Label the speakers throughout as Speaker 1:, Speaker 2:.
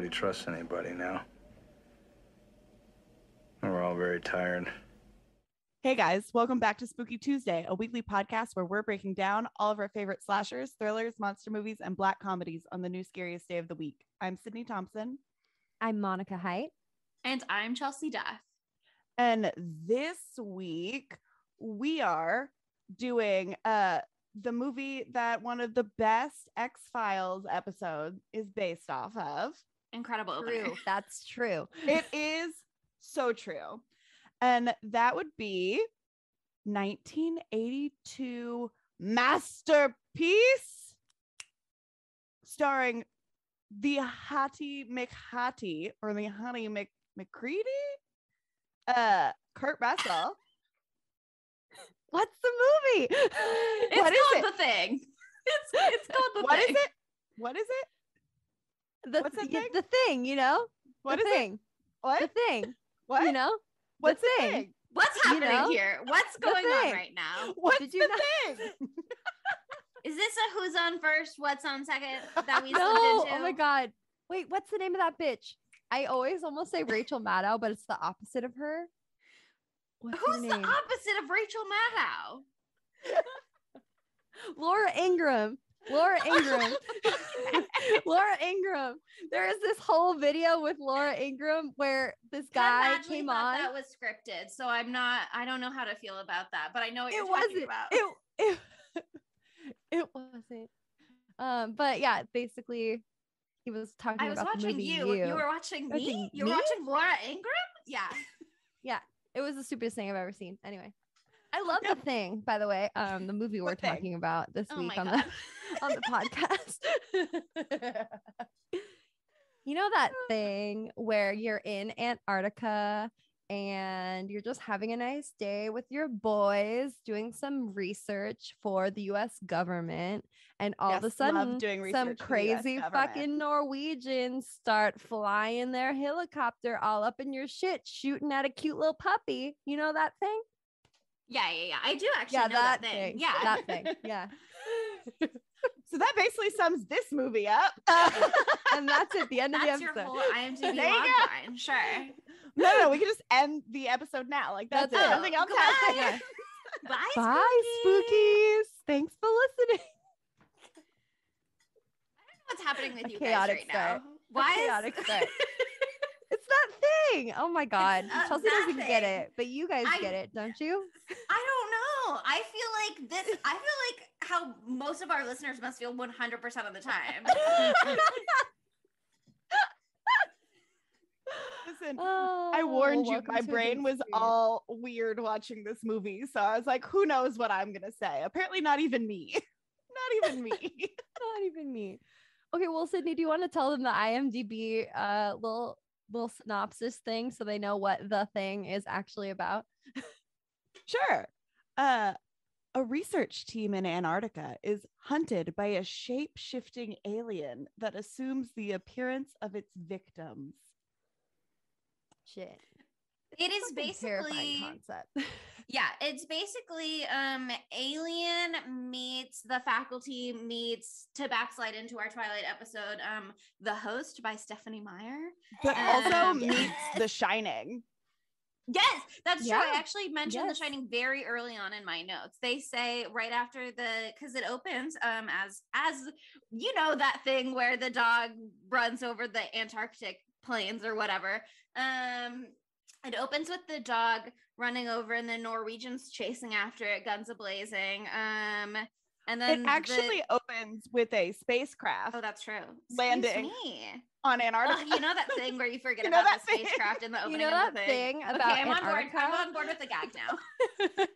Speaker 1: really trust anybody now. We're all very tired.
Speaker 2: Hey guys, welcome back to Spooky Tuesday, a weekly podcast where we're breaking down all of our favorite slashers, thrillers, monster movies, and black comedies on the new scariest day of the week. I'm Sydney Thompson.
Speaker 3: I'm Monica Height.
Speaker 4: And I'm Chelsea Duff.
Speaker 2: And this week we are doing the movie that one of the best X-Files episodes is based off of.
Speaker 4: Incredible
Speaker 3: True.
Speaker 4: opener.
Speaker 3: That's true.
Speaker 2: It is so true. And that would be 1982 masterpiece starring the Hattie McHattie or the Honey McCready, Kurt Russell.
Speaker 3: What's the movie?
Speaker 4: It's
Speaker 2: What is
Speaker 4: called
Speaker 2: it?
Speaker 4: The Thing. It's called The
Speaker 2: What
Speaker 4: Thing.
Speaker 2: is it? What is it? What's that thing?
Speaker 3: The thing, you know?
Speaker 2: What
Speaker 3: the
Speaker 2: is
Speaker 3: thing.
Speaker 2: it? What?
Speaker 3: The thing.
Speaker 2: What?
Speaker 3: You know?
Speaker 2: What's
Speaker 3: the
Speaker 2: the
Speaker 3: thing?
Speaker 2: thing?
Speaker 4: What's
Speaker 3: You
Speaker 4: happening
Speaker 3: know?
Speaker 4: here? What's going on
Speaker 3: thing.
Speaker 4: right now?
Speaker 2: What's
Speaker 3: Did you
Speaker 2: the
Speaker 3: not-
Speaker 2: thing?
Speaker 4: Is this a who's on first, what's on second that we
Speaker 3: No.
Speaker 4: slipped into?
Speaker 3: Oh my God. Wait, what's the name of that bitch? I always almost say Rachel Maddow, but it's the opposite of her. What's her
Speaker 4: Who's the
Speaker 3: name?
Speaker 4: opposite of Rachel Maddow?
Speaker 3: Laura Ingraham. Laura Ingraham. Laura Ingraham. There is this whole video with Laura Ingraham where this guy
Speaker 4: Actually
Speaker 3: came
Speaker 4: thought
Speaker 3: on.
Speaker 4: that was scripted, so I don't know how to feel about that, but I know what
Speaker 3: It
Speaker 4: you're talking
Speaker 3: wasn't.
Speaker 4: about.
Speaker 3: It wasn't. But yeah, basically, he was talking
Speaker 4: I was
Speaker 3: about the
Speaker 4: watching
Speaker 3: movie
Speaker 4: you. You were watching me?
Speaker 3: Watching
Speaker 4: You were
Speaker 3: me?
Speaker 4: watching Laura Ingraham? Yeah.
Speaker 3: Yeah, it was the stupidest thing I've ever seen. Anyway, I love The Thing, by the way. The movie we're
Speaker 2: What thing?
Speaker 3: talking about this
Speaker 4: Oh
Speaker 3: week
Speaker 4: my
Speaker 3: on
Speaker 4: God.
Speaker 3: on the podcast. You know that thing where you're in Antarctica and you're just having a nice day with your boys doing some research for the US government, and all of a
Speaker 2: Yes, love
Speaker 3: sudden
Speaker 2: doing
Speaker 3: some
Speaker 2: research for the US
Speaker 3: crazy
Speaker 2: government.
Speaker 3: fucking Norwegians start flying their helicopter all up in your shit, shooting at a cute little puppy. You know that thing?
Speaker 4: Yeah. I do actually know that thing. Yeah.
Speaker 3: That thing. Yeah.
Speaker 2: So that basically sums this movie up.
Speaker 3: And that's at the end of the
Speaker 4: That's your
Speaker 3: episode.
Speaker 4: whole IMDb
Speaker 2: There you go.
Speaker 4: logline. Sure.
Speaker 2: No, we can just end the episode now. Like that's it.
Speaker 3: That's it.
Speaker 2: Nothing else
Speaker 4: Goodbye.
Speaker 2: happens.
Speaker 4: Bye,
Speaker 3: Bye, spookies. Thanks for listening.
Speaker 4: What's happening with
Speaker 3: A
Speaker 4: you guys
Speaker 3: chaotic
Speaker 4: right
Speaker 3: start.
Speaker 4: now? Why is
Speaker 3: chaotic start. It's that thing. Oh my God. Chelsea
Speaker 4: that
Speaker 3: doesn't get
Speaker 4: thing.
Speaker 3: it, but you guys
Speaker 4: I-
Speaker 3: get it, don't you?
Speaker 4: I don't know. I feel like how most of our listeners must feel 100% of the time.
Speaker 2: Listen,
Speaker 3: Oh,
Speaker 2: I warned
Speaker 3: well,
Speaker 2: you, my
Speaker 3: welcome to
Speaker 2: brain
Speaker 3: the
Speaker 2: was
Speaker 3: experience.
Speaker 2: all weird watching this movie. So I was like, who knows what I'm gonna say? Apparently not even me. Not even me.
Speaker 3: Not even me. Okay, well, Sydney, do you want to tell them the IMDb little synopsis thing so they know what The Thing is actually about?
Speaker 2: Sure. A research team in Antarctica is hunted by a shape-shifting alien that assumes the appearance of its victims.
Speaker 3: Shit.
Speaker 4: It is
Speaker 3: Fucking terrifying
Speaker 4: basically
Speaker 3: concept.
Speaker 4: yeah, it's basically Alien meets The Faculty meets, to backslide into our Twilight episode, The Host by Stephanie Meyer.
Speaker 2: But also
Speaker 4: Yeah.
Speaker 2: meets The Shining.
Speaker 4: Yes, that's true. I
Speaker 3: Yeah.
Speaker 4: actually mentioned
Speaker 3: Yes.
Speaker 4: The Shining very early on in my notes. They say right after because it opens as you know, that thing where the dog runs over the Antarctic plains or whatever. It opens with the dog running over and the Norwegians chasing after it, guns a-blazing. And then
Speaker 2: It actually opens with a spacecraft
Speaker 4: oh, that's true.
Speaker 2: landing
Speaker 4: Excuse me.
Speaker 2: on Antarctica.
Speaker 4: Well, you know that thing where you forget
Speaker 2: You know
Speaker 4: about
Speaker 2: that
Speaker 4: the
Speaker 2: thing?
Speaker 4: spacecraft in the opening
Speaker 3: You know
Speaker 4: of
Speaker 3: that
Speaker 4: the thing.
Speaker 3: thing about
Speaker 4: Okay, I'm
Speaker 3: Antarctica?
Speaker 4: on board with the gag now.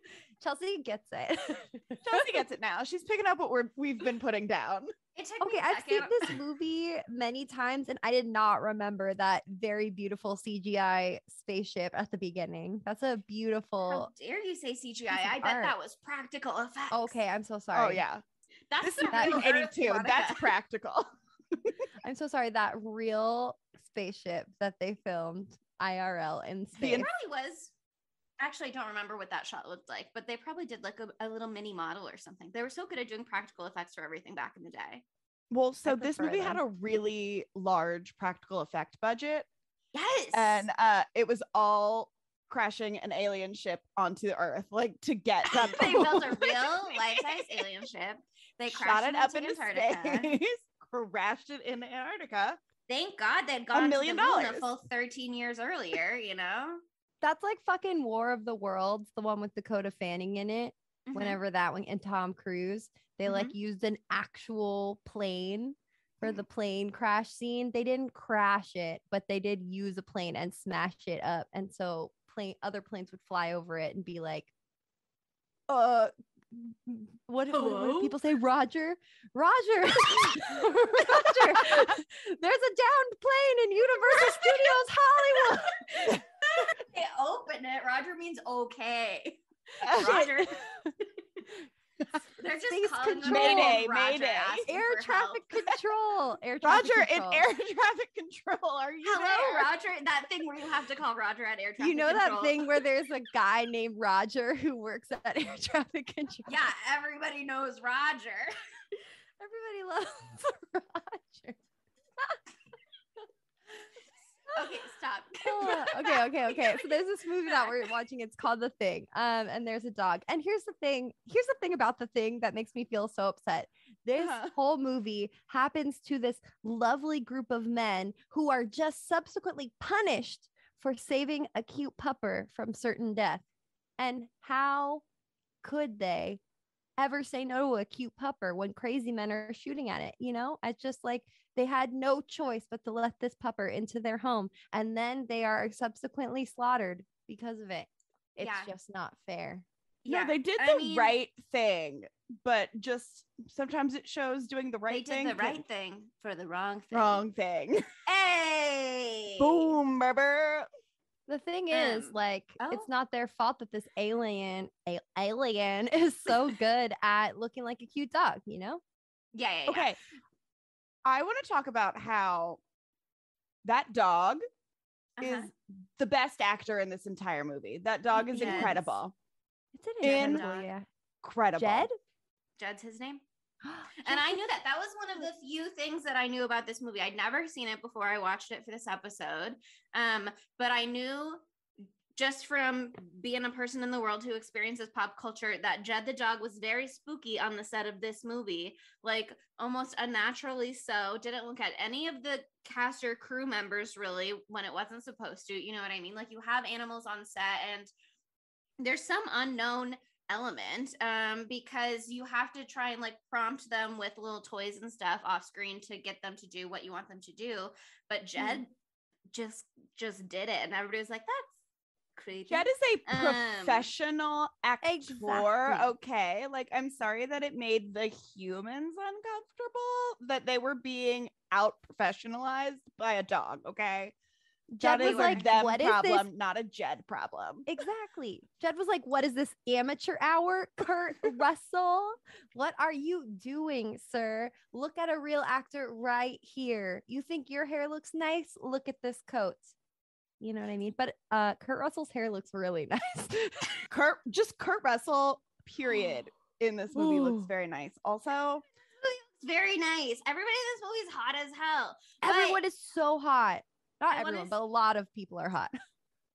Speaker 3: Chelsea gets it.
Speaker 2: Chelsea gets it now. She's picking up what we've been putting down.
Speaker 4: It took
Speaker 3: Okay,
Speaker 4: me a
Speaker 3: I've seen
Speaker 4: second.
Speaker 3: this movie many times and I did not remember that very beautiful CGI spaceship at the beginning. That's a
Speaker 4: How
Speaker 3: beautiful.
Speaker 4: dare you say CGI?
Speaker 3: piece of
Speaker 4: I bet
Speaker 3: art.
Speaker 4: that was practical effects.
Speaker 3: Okay, I'm so sorry.
Speaker 2: Oh yeah.
Speaker 4: That's
Speaker 2: This
Speaker 4: the
Speaker 2: is
Speaker 4: real
Speaker 2: 1982.
Speaker 4: Earth,
Speaker 2: That's
Speaker 4: Monica.
Speaker 2: practical.
Speaker 3: I'm so sorry. That real spaceship that they filmed IRL in space.
Speaker 4: It probably was. Actually, I don't remember what that shot looked like, but they probably did like a little mini model or something. They were so good at doing practical effects for everything back in the day.
Speaker 2: Well, so
Speaker 3: I
Speaker 2: this
Speaker 3: prefer
Speaker 2: movie had
Speaker 3: them.
Speaker 2: a really large practical effect budget,
Speaker 4: Yes.
Speaker 2: and it was all crashing an alien ship onto Earth, like to get that.
Speaker 4: They built a real life-size alien ship. They
Speaker 2: shot
Speaker 4: crashed
Speaker 2: it up
Speaker 4: into
Speaker 2: into
Speaker 4: Antarctica.
Speaker 2: space, crashed it in Antarctica.
Speaker 4: Thank God they'd
Speaker 2: $1
Speaker 4: gone to the
Speaker 2: million.
Speaker 4: moon a full 13 years earlier, you know?
Speaker 3: That's like fucking War of the Worlds, the one with Dakota Fanning in it.
Speaker 4: Mhm.
Speaker 3: Whenever that one and Tom Cruise, they like used an actual plane for the plane crash scene. They didn't crash it, but they did use a plane and smash it up. And so other planes would fly over it and be like, what do people say? Roger, Roger, Roger. There's a downed plane in Universal Studios Hollywood.
Speaker 4: They open it. Roger means okay.
Speaker 2: Shit.
Speaker 4: Roger. They're just
Speaker 3: Space
Speaker 4: calling
Speaker 3: control.
Speaker 2: Mayday,
Speaker 4: Roger,
Speaker 2: Mayday.
Speaker 4: asking
Speaker 3: Air
Speaker 4: for
Speaker 3: traffic
Speaker 4: help.
Speaker 3: control. Air traffic
Speaker 2: Roger,
Speaker 3: control.
Speaker 2: in air traffic control. Are you
Speaker 4: Hello,
Speaker 2: there?
Speaker 4: Roger. That thing where you have to call Roger at air traffic
Speaker 3: You know
Speaker 4: control.
Speaker 3: that thing where there's a guy named Roger who works at air traffic control?
Speaker 4: Yeah, everybody knows Roger.
Speaker 3: Everybody loves Roger.
Speaker 4: Okay, stop.
Speaker 3: Okay. So there's this movie that we're watching. It's called The Thing. And there's a dog. And here's the thing. Here's the thing about The Thing that makes me feel so upset. This whole movie happens to this lovely group of men who are just subsequently punished for saving a cute pupper from certain death. And how could they ever say no to a cute pupper when crazy men are shooting at it? You know, it's just like they had no choice but to let this pupper into their home, and then they are subsequently slaughtered because of it. It's just not fair.
Speaker 2: No, they did the right thing, but just sometimes it shows doing the right thing.
Speaker 4: They did the right thing for the wrong thing.
Speaker 2: Wrong thing.
Speaker 4: Hey!
Speaker 2: Boom, rubber.
Speaker 3: The thing is, it's not their fault that this alien is so good at looking like a cute dog, you know?
Speaker 4: Yeah.
Speaker 2: Okay. I want to talk about how that dog is the best actor in this entire movie. That dog is incredible.
Speaker 3: It's an incredible.
Speaker 2: Incredible.
Speaker 4: Jed's his name. And I knew that was one of the few things that I knew about this movie. I'd never seen it before I watched it for this episode. But I knew just from being a person in the world who experiences pop culture that Jed the dog was very spooky on the set of this movie, like almost unnaturally so. Didn't look at any of the cast or crew members really when it wasn't supposed to. You know what I mean? Like you have animals on set and there's some unknown element because you have to try and like prompt them with little toys and stuff off screen to get them to do what you want them to do, but Jed just did it and everybody was like, that's creepy.
Speaker 2: Jed is a professional actor.
Speaker 3: Exactly.
Speaker 2: Okay, like I'm sorry that it made the humans uncomfortable that they were being out professionalized by a dog. Okay,
Speaker 3: Jed
Speaker 2: that
Speaker 3: was
Speaker 2: is
Speaker 3: like,
Speaker 2: a them
Speaker 3: what is
Speaker 2: problem,
Speaker 3: this?
Speaker 2: not a Jed problem.
Speaker 3: Exactly. Jed was like, what is this amateur hour? Kurt Russell, what are you doing, sir? Look at a real actor right here. You think your hair looks nice? Look at this coat. You know what I mean? But Kurt Russell's hair looks really nice.
Speaker 2: Kurt Russell, period, in this movie looks very nice. Also,
Speaker 4: very nice. Everybody in this movie is hot as hell.
Speaker 3: Everyone is so hot. Not
Speaker 4: Everyone
Speaker 3: everyone,
Speaker 4: is-
Speaker 3: but a lot of people are hot.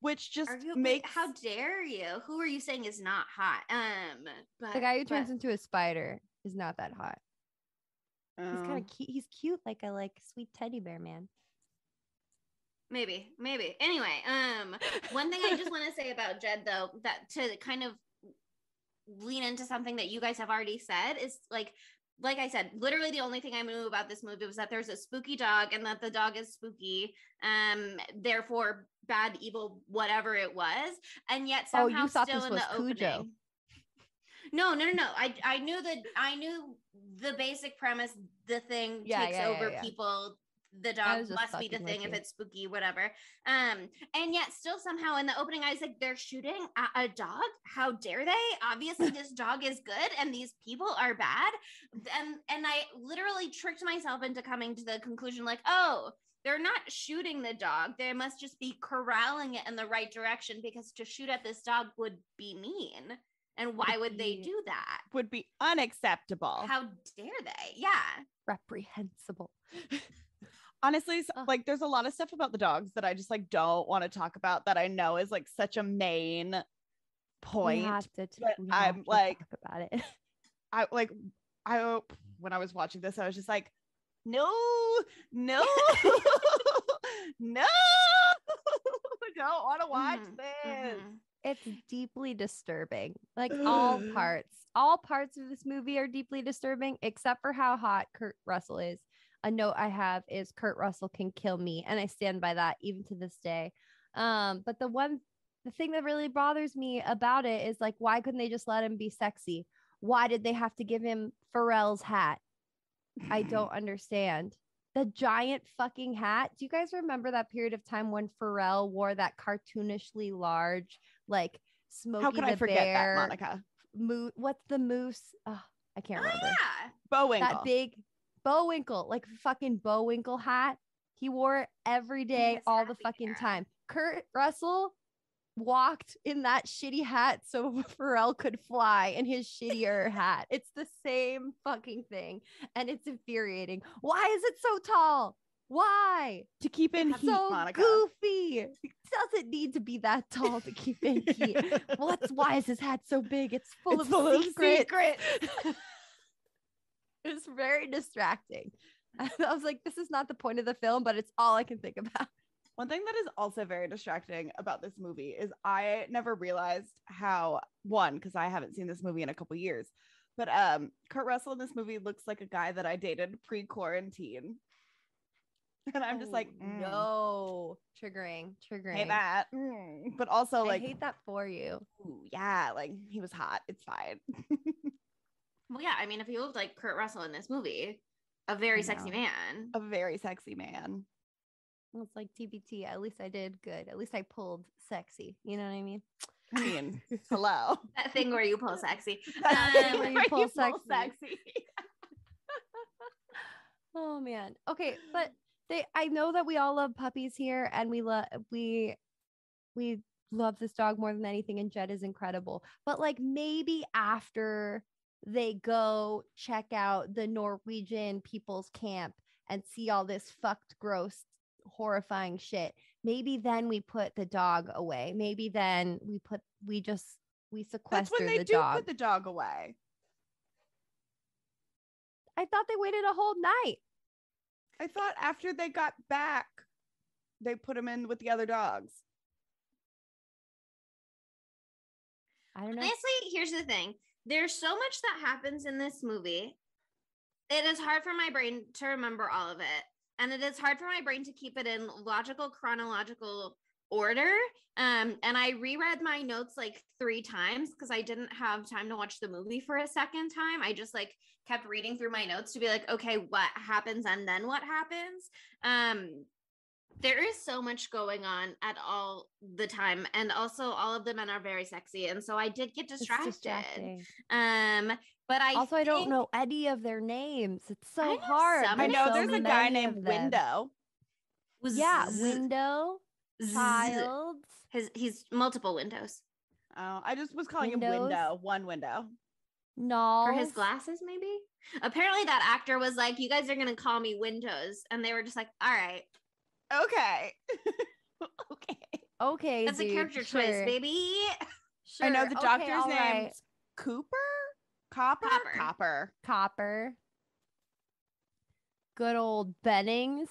Speaker 2: which just
Speaker 4: Arguably,
Speaker 2: makes
Speaker 4: how dare you? Who are you saying is not hot? But
Speaker 3: The guy who turns into a spider is not that hot. He's kind of cute. He's cute, like a sweet teddy bear man.
Speaker 4: maybe. Anyway, one thing I just want to say about Jed though, that to kind of lean into something that you guys have already said is like I said, literally the only thing I knew about this movie was that there's a spooky dog and that the dog is spooky. Therefore bad, evil, whatever it was. And yet somehow
Speaker 3: you thought
Speaker 4: still
Speaker 3: this
Speaker 4: in
Speaker 3: was
Speaker 4: the
Speaker 3: Cujo.
Speaker 4: opening. No. I knew the basic premise, the thing takes over people. The dog must be the thing if it's spooky, whatever. And yet still somehow in the opening, I was like, they're shooting at a dog? How dare they? Obviously this dog is good and these people are bad. And I literally tricked myself into coming to the conclusion like, oh, they're not shooting the dog. They must just be corralling it in the right direction because to shoot at this dog would be mean. And why would they do that?
Speaker 2: Would be unacceptable.
Speaker 4: How dare they? Yeah.
Speaker 3: Reprehensible.
Speaker 2: Honestly, like there's a lot of stuff about the dogs that I just like don't want to talk about that I know is like such a main point. I'm like
Speaker 3: talk about it.
Speaker 2: I when I was watching this, I was just like, no, no, no, I don't want to watch this.
Speaker 3: It's deeply disturbing. Like all parts of this movie are deeply disturbing, except for how hot Kurt Russell is. A note I have is Kurt Russell can kill me, and I stand by that even to this day. But the thing that really bothers me about it is like, why couldn't they just let him be sexy? Why did they have to give him Pharrell's hat? I don't understand. The giant fucking hat. Do you guys remember that period of time when Pharrell wore that cartoonishly large, like Smokey
Speaker 2: How could
Speaker 3: the
Speaker 2: I forget
Speaker 3: Bear,
Speaker 2: that, Monica?
Speaker 3: What's the moose? Oh, I can't remember.
Speaker 4: Yeah.
Speaker 2: Bowinkle.
Speaker 3: That big Bowinkle, like fucking Bowinkle hat. He wore it every day, all the fucking time. Kurt Russell walked in that shitty hat so Pharrell could fly in his shittier hat. It's the same fucking thing, and it's infuriating. Why is it so tall? Why?
Speaker 2: To keep in heat,
Speaker 3: So
Speaker 2: Monica.
Speaker 3: goofy. It doesn't need to be that tall to keep in heat. Why is his hat so big? It's full of secrets. It's very distracting. I was like, this is not the point of the film, but it's all I can think about.
Speaker 2: One thing that is also very distracting about this movie is I never realized how, because I haven't seen this movie in a couple years, but Kurt Russell in this movie looks like a guy that I dated pre-quarantine. And I'm just like,
Speaker 3: no, triggering.
Speaker 2: Hey, that. But also, like,
Speaker 3: I hate that for you.
Speaker 2: Yeah, like he was hot. It's fine.
Speaker 4: Well, yeah, I mean, if he looked like Kurt Russell in this movie, a very sexy man.
Speaker 2: A very sexy man.
Speaker 3: Well, it's like TBT. At least I did good. At least I pulled sexy. You know what I mean?
Speaker 2: I mean, hello.
Speaker 4: That thing where you pull sexy.
Speaker 3: Where you pull sexy. Oh man. Okay, but I know that we all love puppies here, and we love this dog more than anything, and Jed is incredible. But like maybe after they go check out the Norwegian people's camp and see all this fucked, gross, horrifying shit, maybe then we put the dog away. Maybe then we sequester
Speaker 2: That's when they
Speaker 3: the
Speaker 2: do
Speaker 3: dog.
Speaker 2: put the dog away.
Speaker 3: I thought they waited a whole night.
Speaker 2: I thought after they got back, they put him in with the other dogs.
Speaker 3: I don't know.
Speaker 4: Honestly, here's the thing. There's so much that happens in this movie. It is hard for my brain to remember all of it. And it is hard for my brain to keep it in logical, chronological order. And I reread my notes like 3 times because I didn't have time to watch the movie for a second time. I just like kept reading through my notes to be like, okay, what happens and then what happens? There is so much going on at all the time, and also all of the men are very sexy, and so I did get distracted. But I
Speaker 3: don't know any of their names. It's so hard.
Speaker 2: I know there's a guy named Window.
Speaker 3: Window. Child.
Speaker 4: He's multiple windows.
Speaker 2: Oh, I just was calling him Window. One window.
Speaker 3: No.
Speaker 4: For his glasses, maybe. Apparently, that actor was like, "You guys are gonna call me Windows," and they were just like, "All right."
Speaker 2: Okay.
Speaker 3: Okay.
Speaker 4: That's a character choice, baby.
Speaker 2: Sure. I know the doctor's name's Copper.
Speaker 3: Good old Bennings.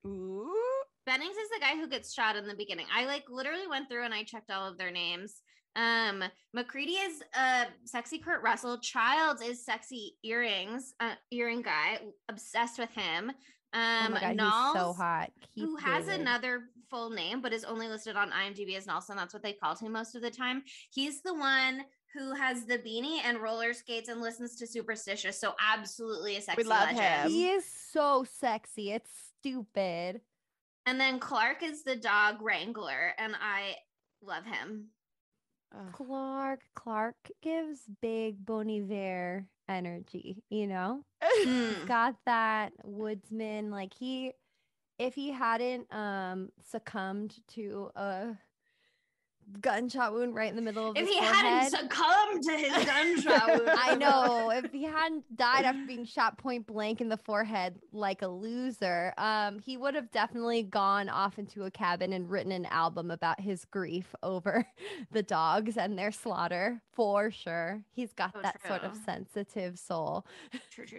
Speaker 2: Ooh.
Speaker 4: Bennings is the guy who gets shot in the beginning. I like literally went through and I checked all of their names. McCready is sexy Kurt Russell. Childs is sexy earring guy. Obsessed with him.
Speaker 3: Oh my God,
Speaker 4: Knowles,
Speaker 3: he's so hot.
Speaker 4: Who has another full name but is only listed on IMDb as Nelson. That's what they called him most of the time. He's the one who has the beanie and roller skates and listens to Superstitious. So absolutely a sexy legend.
Speaker 2: Him.
Speaker 3: He is so sexy. It's stupid.
Speaker 4: And then Clark is the dog wrangler, and I love him.
Speaker 3: Clark gives big Bon Iver energy, you know? He's got that woodsman, like if he hadn't succumbed to a gunshot wound right in the middle of
Speaker 4: If
Speaker 3: his
Speaker 4: he
Speaker 3: forehead.
Speaker 4: hadn't succumbed to his gunshot wound.
Speaker 3: I know. If he hadn't died after being shot point blank in the forehead like a loser, he would have definitely gone off into a cabin and written an album about his grief over the dogs and their slaughter, for sure. He's got
Speaker 4: So
Speaker 3: that sort of
Speaker 4: true.
Speaker 3: sensitive soul.
Speaker 4: True.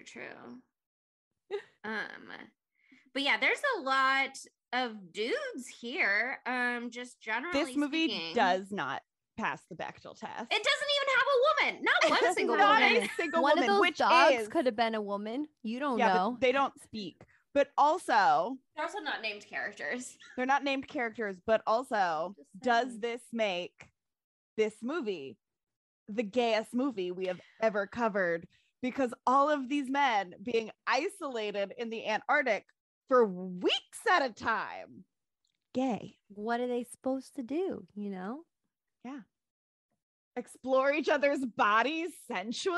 Speaker 4: But yeah, there's a lot of dudes here. Just generally
Speaker 2: This movie
Speaker 4: speaking.
Speaker 2: does not pass the Bechdel test.
Speaker 4: It doesn't even have a woman. Not one single
Speaker 2: Not
Speaker 4: woman.
Speaker 2: a single
Speaker 3: One
Speaker 2: woman,
Speaker 3: of those
Speaker 2: which
Speaker 3: dogs
Speaker 2: is
Speaker 3: could have been a woman. You don't
Speaker 2: yeah,
Speaker 3: know.
Speaker 2: but they don't speak. But also,
Speaker 4: They're also not named characters.
Speaker 2: they're not named characters. But also,
Speaker 3: Just
Speaker 2: does
Speaker 3: saying.
Speaker 2: this make this movie the gayest movie we have ever covered? Because all of these men being isolated in the Antarctic for weeks at a time, gay.
Speaker 3: What are they supposed to do? You know?
Speaker 2: Explore each other's bodies sensually.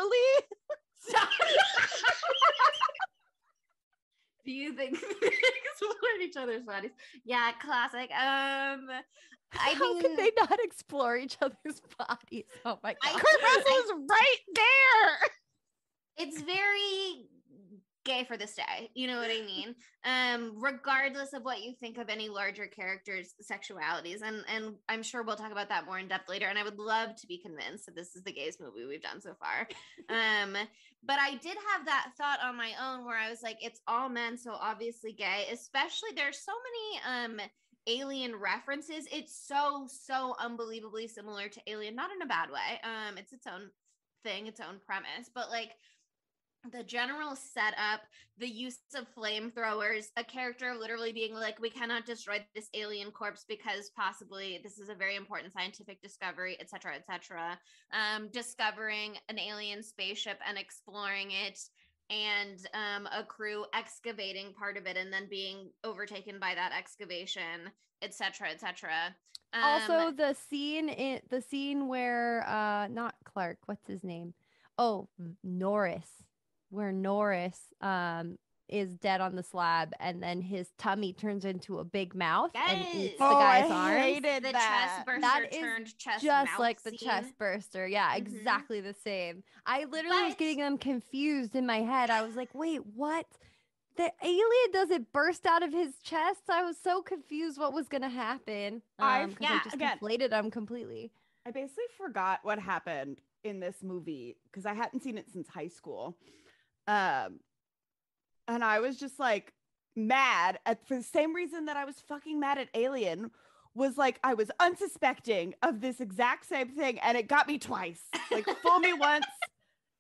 Speaker 4: Do you think exploring each other's bodies? Yeah, classic. I
Speaker 3: How
Speaker 4: mean,
Speaker 3: could they not explore each other's bodies? Oh my
Speaker 4: I-
Speaker 3: god.
Speaker 2: Kurt Russell's right there.
Speaker 4: it's very gay for this day. You know what I mean? Regardless of what you think of any larger characters' sexualities, and I'm sure we'll talk about that more in depth later. And I would love to be convinced that this is the gayest movie we've done so far. But I did have that thought on my own where I was like, it's all men, so obviously gay. Especially there's so many alien references. It's so unbelievably similar to Alien, not in a bad way. It's its own thing, its own premise, but like the general setup, the use of flamethrowers, a character literally being like, we cannot destroy this alien corpse because possibly this is a very important scientific discovery, etc., etc. Discovering an alien spaceship and exploring it, and a crew excavating part of it and then being overtaken by that excavation, etc., etc.
Speaker 3: Also, the scene where not Clark, what's his name? Oh, Norris, where Norris is dead on the slab, and then his tummy turns into a big mouth and eats the
Speaker 4: Yes.
Speaker 3: guy's
Speaker 2: I
Speaker 3: arms.
Speaker 2: hated
Speaker 4: the
Speaker 2: that.
Speaker 4: chest burster
Speaker 3: That is
Speaker 4: turned chest
Speaker 3: Just
Speaker 4: mouth
Speaker 3: like the
Speaker 4: scene.
Speaker 3: chest burster. Yeah,
Speaker 4: Mhm.
Speaker 3: exactly the same. I literally was
Speaker 4: But-
Speaker 3: getting them confused in my head. I was like, wait, what? The alien doesn't burst out of his chest? I was so confused what was going to happen.
Speaker 2: I-
Speaker 3: 'Cause
Speaker 4: yeah,
Speaker 3: I just
Speaker 2: again-
Speaker 3: conflated them completely.
Speaker 2: I basically forgot what happened in this movie because I hadn't seen it since high school. And I was just like mad for the same reason that I was fucking mad at Alien, was like I was unsuspecting of this exact same thing and it got me twice. Like fool me once,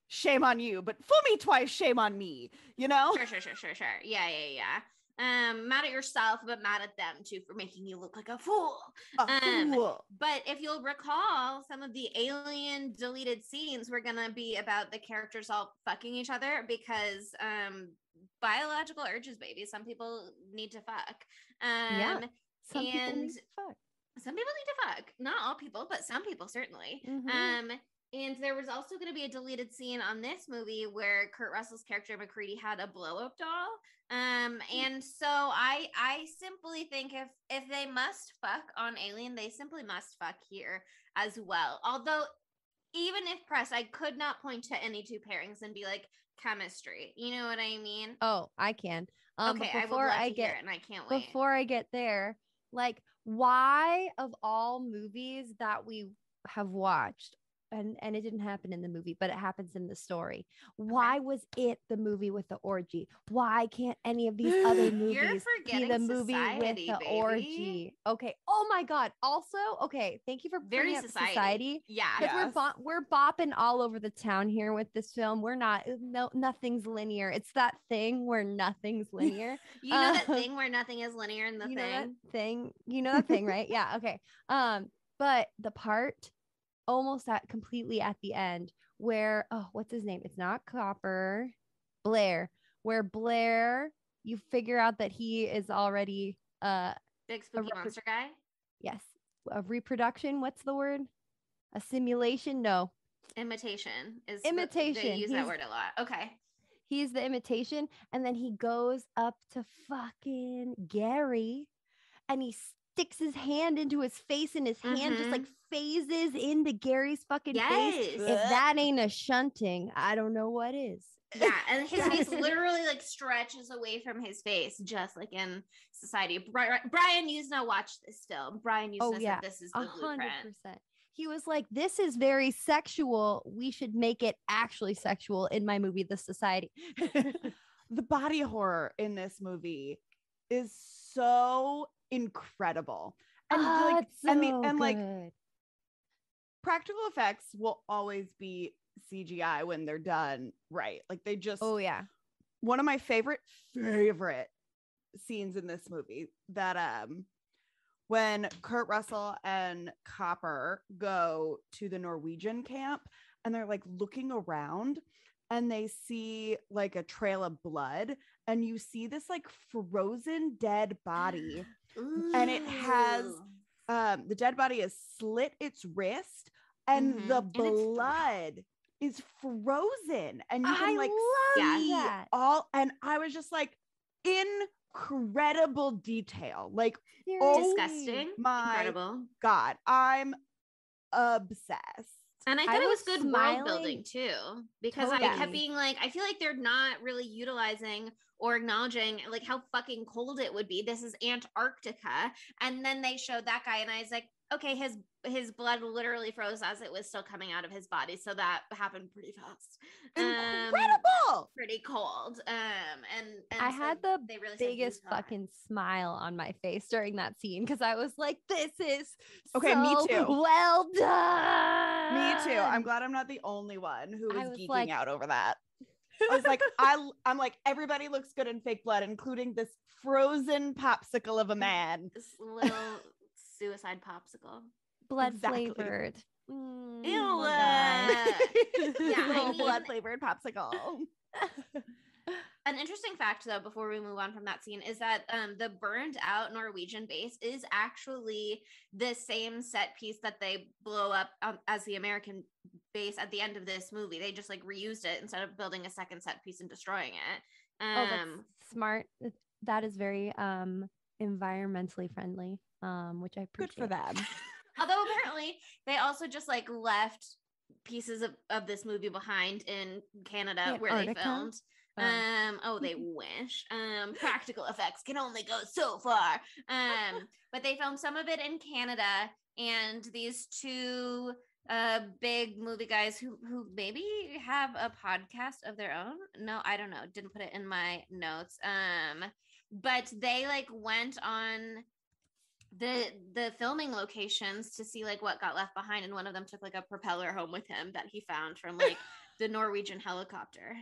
Speaker 2: shame on you, but fool me twice, shame on me, you know?
Speaker 4: Sure. Yeah. Mad at yourself, but mad at them too for making you look like a fool.
Speaker 2: A fool.
Speaker 4: But if you'll recall, some of the alien deleted scenes were gonna be about the characters all fucking each other because biological urges, baby. Some people need to fuck.
Speaker 3: Yeah. Some people
Speaker 4: and
Speaker 3: need to fuck.
Speaker 4: some people need to fuck. Not all people, but some people certainly.
Speaker 3: Mhm.
Speaker 4: And there was also going to be a deleted scene on this movie where Kurt Russell's character McCready had a blow-up doll. And so I simply think if they must fuck on Alien, they simply must fuck here as well. Although even if pressed, I could not point to any two pairings and be like chemistry. You know what I mean?
Speaker 3: Oh, I can.
Speaker 4: Okay, I would love to hear it, and I can't wait.
Speaker 3: Before I get there, like, why of all movies that we have watched, and it didn't happen in the movie, but it happens in the story. Why was it the movie with the orgy? Why can't any of these other
Speaker 4: You're
Speaker 3: movies be
Speaker 4: forgetting
Speaker 3: the movie with
Speaker 4: Society,
Speaker 3: the
Speaker 4: baby.
Speaker 3: orgy? Okay. Oh my God. Also, okay. Thank you for
Speaker 4: Very
Speaker 3: bringing up
Speaker 4: society. Yeah.
Speaker 3: Because
Speaker 2: Yes.
Speaker 3: we're bopping all over the town here with this film. We're not, nothing's linear. It's that thing where nothing's linear.
Speaker 4: You know that
Speaker 3: Um,
Speaker 4: thing where nothing is linear in the
Speaker 3: you know that
Speaker 4: thing?
Speaker 3: thing. You know that thing, right? Yeah. Okay. But the part almost completely at the end where, oh, what's his name? It's not Copper, Blair. Where Blair, you figure out that he is already
Speaker 4: Big spooky monster guy?
Speaker 3: yes, a reproduction. What's the word? A simulation? No,
Speaker 4: Imitation is
Speaker 3: Imitation.
Speaker 4: They use that
Speaker 3: He's-
Speaker 4: word a lot. Okay.
Speaker 3: he's the imitation, and then he goes up to fucking Gary and he sticks his hand into his face and his hand just like phases into Gary's fucking face. If that ain't a shunting, I don't know what is.
Speaker 4: Yeah, and his face literally like stretches away from his face, just like in Society. Brian Usna watched this film. Brian Usna said this is the
Speaker 3: 100%.
Speaker 4: blueprint.
Speaker 3: He was like, this is very sexual. We should make it actually sexual in my movie, The Society.
Speaker 2: The body horror in this movie is so incredible. And like practical effects will always be CGI when they're done right. Like they just one of my favorite scenes in this movie that when Kurt Russell and Copper go to the Norwegian camp and they're like looking around and they see like a trail of blood and you see this like frozen dead body. Ooh. And it has the dead body has slit its wrist and the blood is frozen and you can like see that all. And I was just like, incredible detail, like
Speaker 4: disgusting,
Speaker 2: incredible God, I'm obsessed.
Speaker 4: And I thought it was good world building too, because I kept being like, I feel like they're not really utilizing or acknowledging like how fucking cold it would be. This is Antarctica. And then they showed that guy and I was like, okay, his blood literally froze as it was still coming out of his body. So that happened pretty fast.
Speaker 2: Incredible.
Speaker 4: Pretty cold. And
Speaker 3: I
Speaker 4: so
Speaker 3: had the
Speaker 4: really
Speaker 3: biggest fucking smile on my face during that scene because I was like, this is
Speaker 2: me too.
Speaker 3: Well done.
Speaker 2: Me too. I'm glad I'm not the only one who was geeking out over that. I was like, I'm like, everybody looks good in fake blood, including this frozen popsicle of a man.
Speaker 4: This little suicide popsicle.
Speaker 3: Blood flavored.
Speaker 4: Ew.
Speaker 2: Blood flavored popsicle.
Speaker 4: An interesting fact, though, before we move on from that scene, is that the burned out Norwegian base is actually the same set piece that they blow up as the American base at the end of this movie. They just like reused it instead of building a second set piece and destroying it.
Speaker 3: That's smart. That is very environmentally friendly, which I appreciate.
Speaker 2: Good for them.
Speaker 4: Although apparently they also just like left pieces of this movie behind in Canada where they filmed. They wish. Practical effects can only go so far. But they filmed some of it in Canada, and these two big movie guys who maybe have a podcast of their own. No, I don't know. Didn't put it in my notes. But they like went on the filming locations to see like what got left behind, and one of them took like a propeller home with him that he found from like the Norwegian helicopter.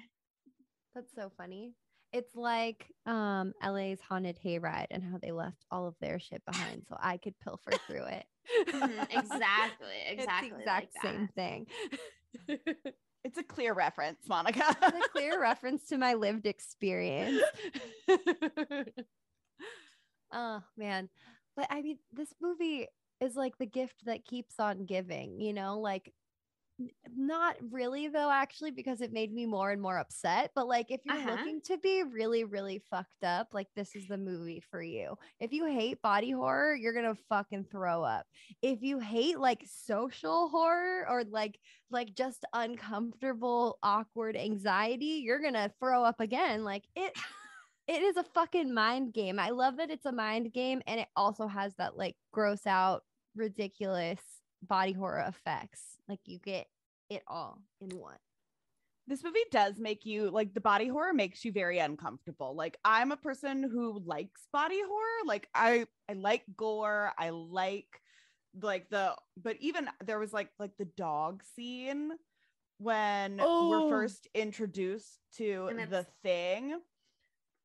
Speaker 3: That's so funny. It's like LA's haunted hayride and how they left all of their shit behind so I could pilfer through it.
Speaker 4: Exactly.
Speaker 3: It's the exact same thing.
Speaker 2: It's a clear reference, Monica.
Speaker 3: It's a clear reference to my lived experience. Oh man. But I mean, this movie is like the gift that keeps on giving, you know, like not really though, actually, because it made me more and more upset. But like, if you're looking to be really, really fucked up, like this is the movie for you. If you hate body horror, you're going to fucking throw up. If you hate like social horror or like just uncomfortable, awkward anxiety, you're going to throw up again. Like it is a fucking mind game. I love that it's a mind game. And it also has that like gross out, ridiculous body horror effects. Like you get it all in one.
Speaker 2: This movie does make you like, the body horror makes you very uncomfortable. Like I'm a person who likes body horror. Like I like gore. I like but even there was like the dog scene when we're first introduced to the thing.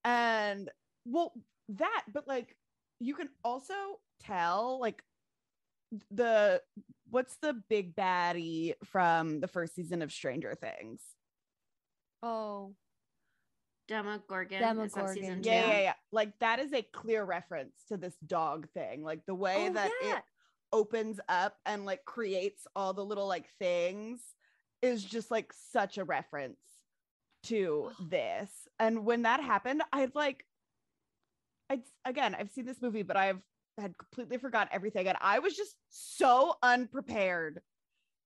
Speaker 2: And well, but like you can also tell like what's the big baddie from the first season of Stranger Things?
Speaker 3: Oh,
Speaker 4: Demogorgon. Is that season 2?
Speaker 2: Yeah. Like that is a clear reference to this dog thing. Like the way it opens up and like creates all the little like things is just like such a reference to this. And when that happened, I've seen this movie, but I've had completely forgotten everything. And I was just so unprepared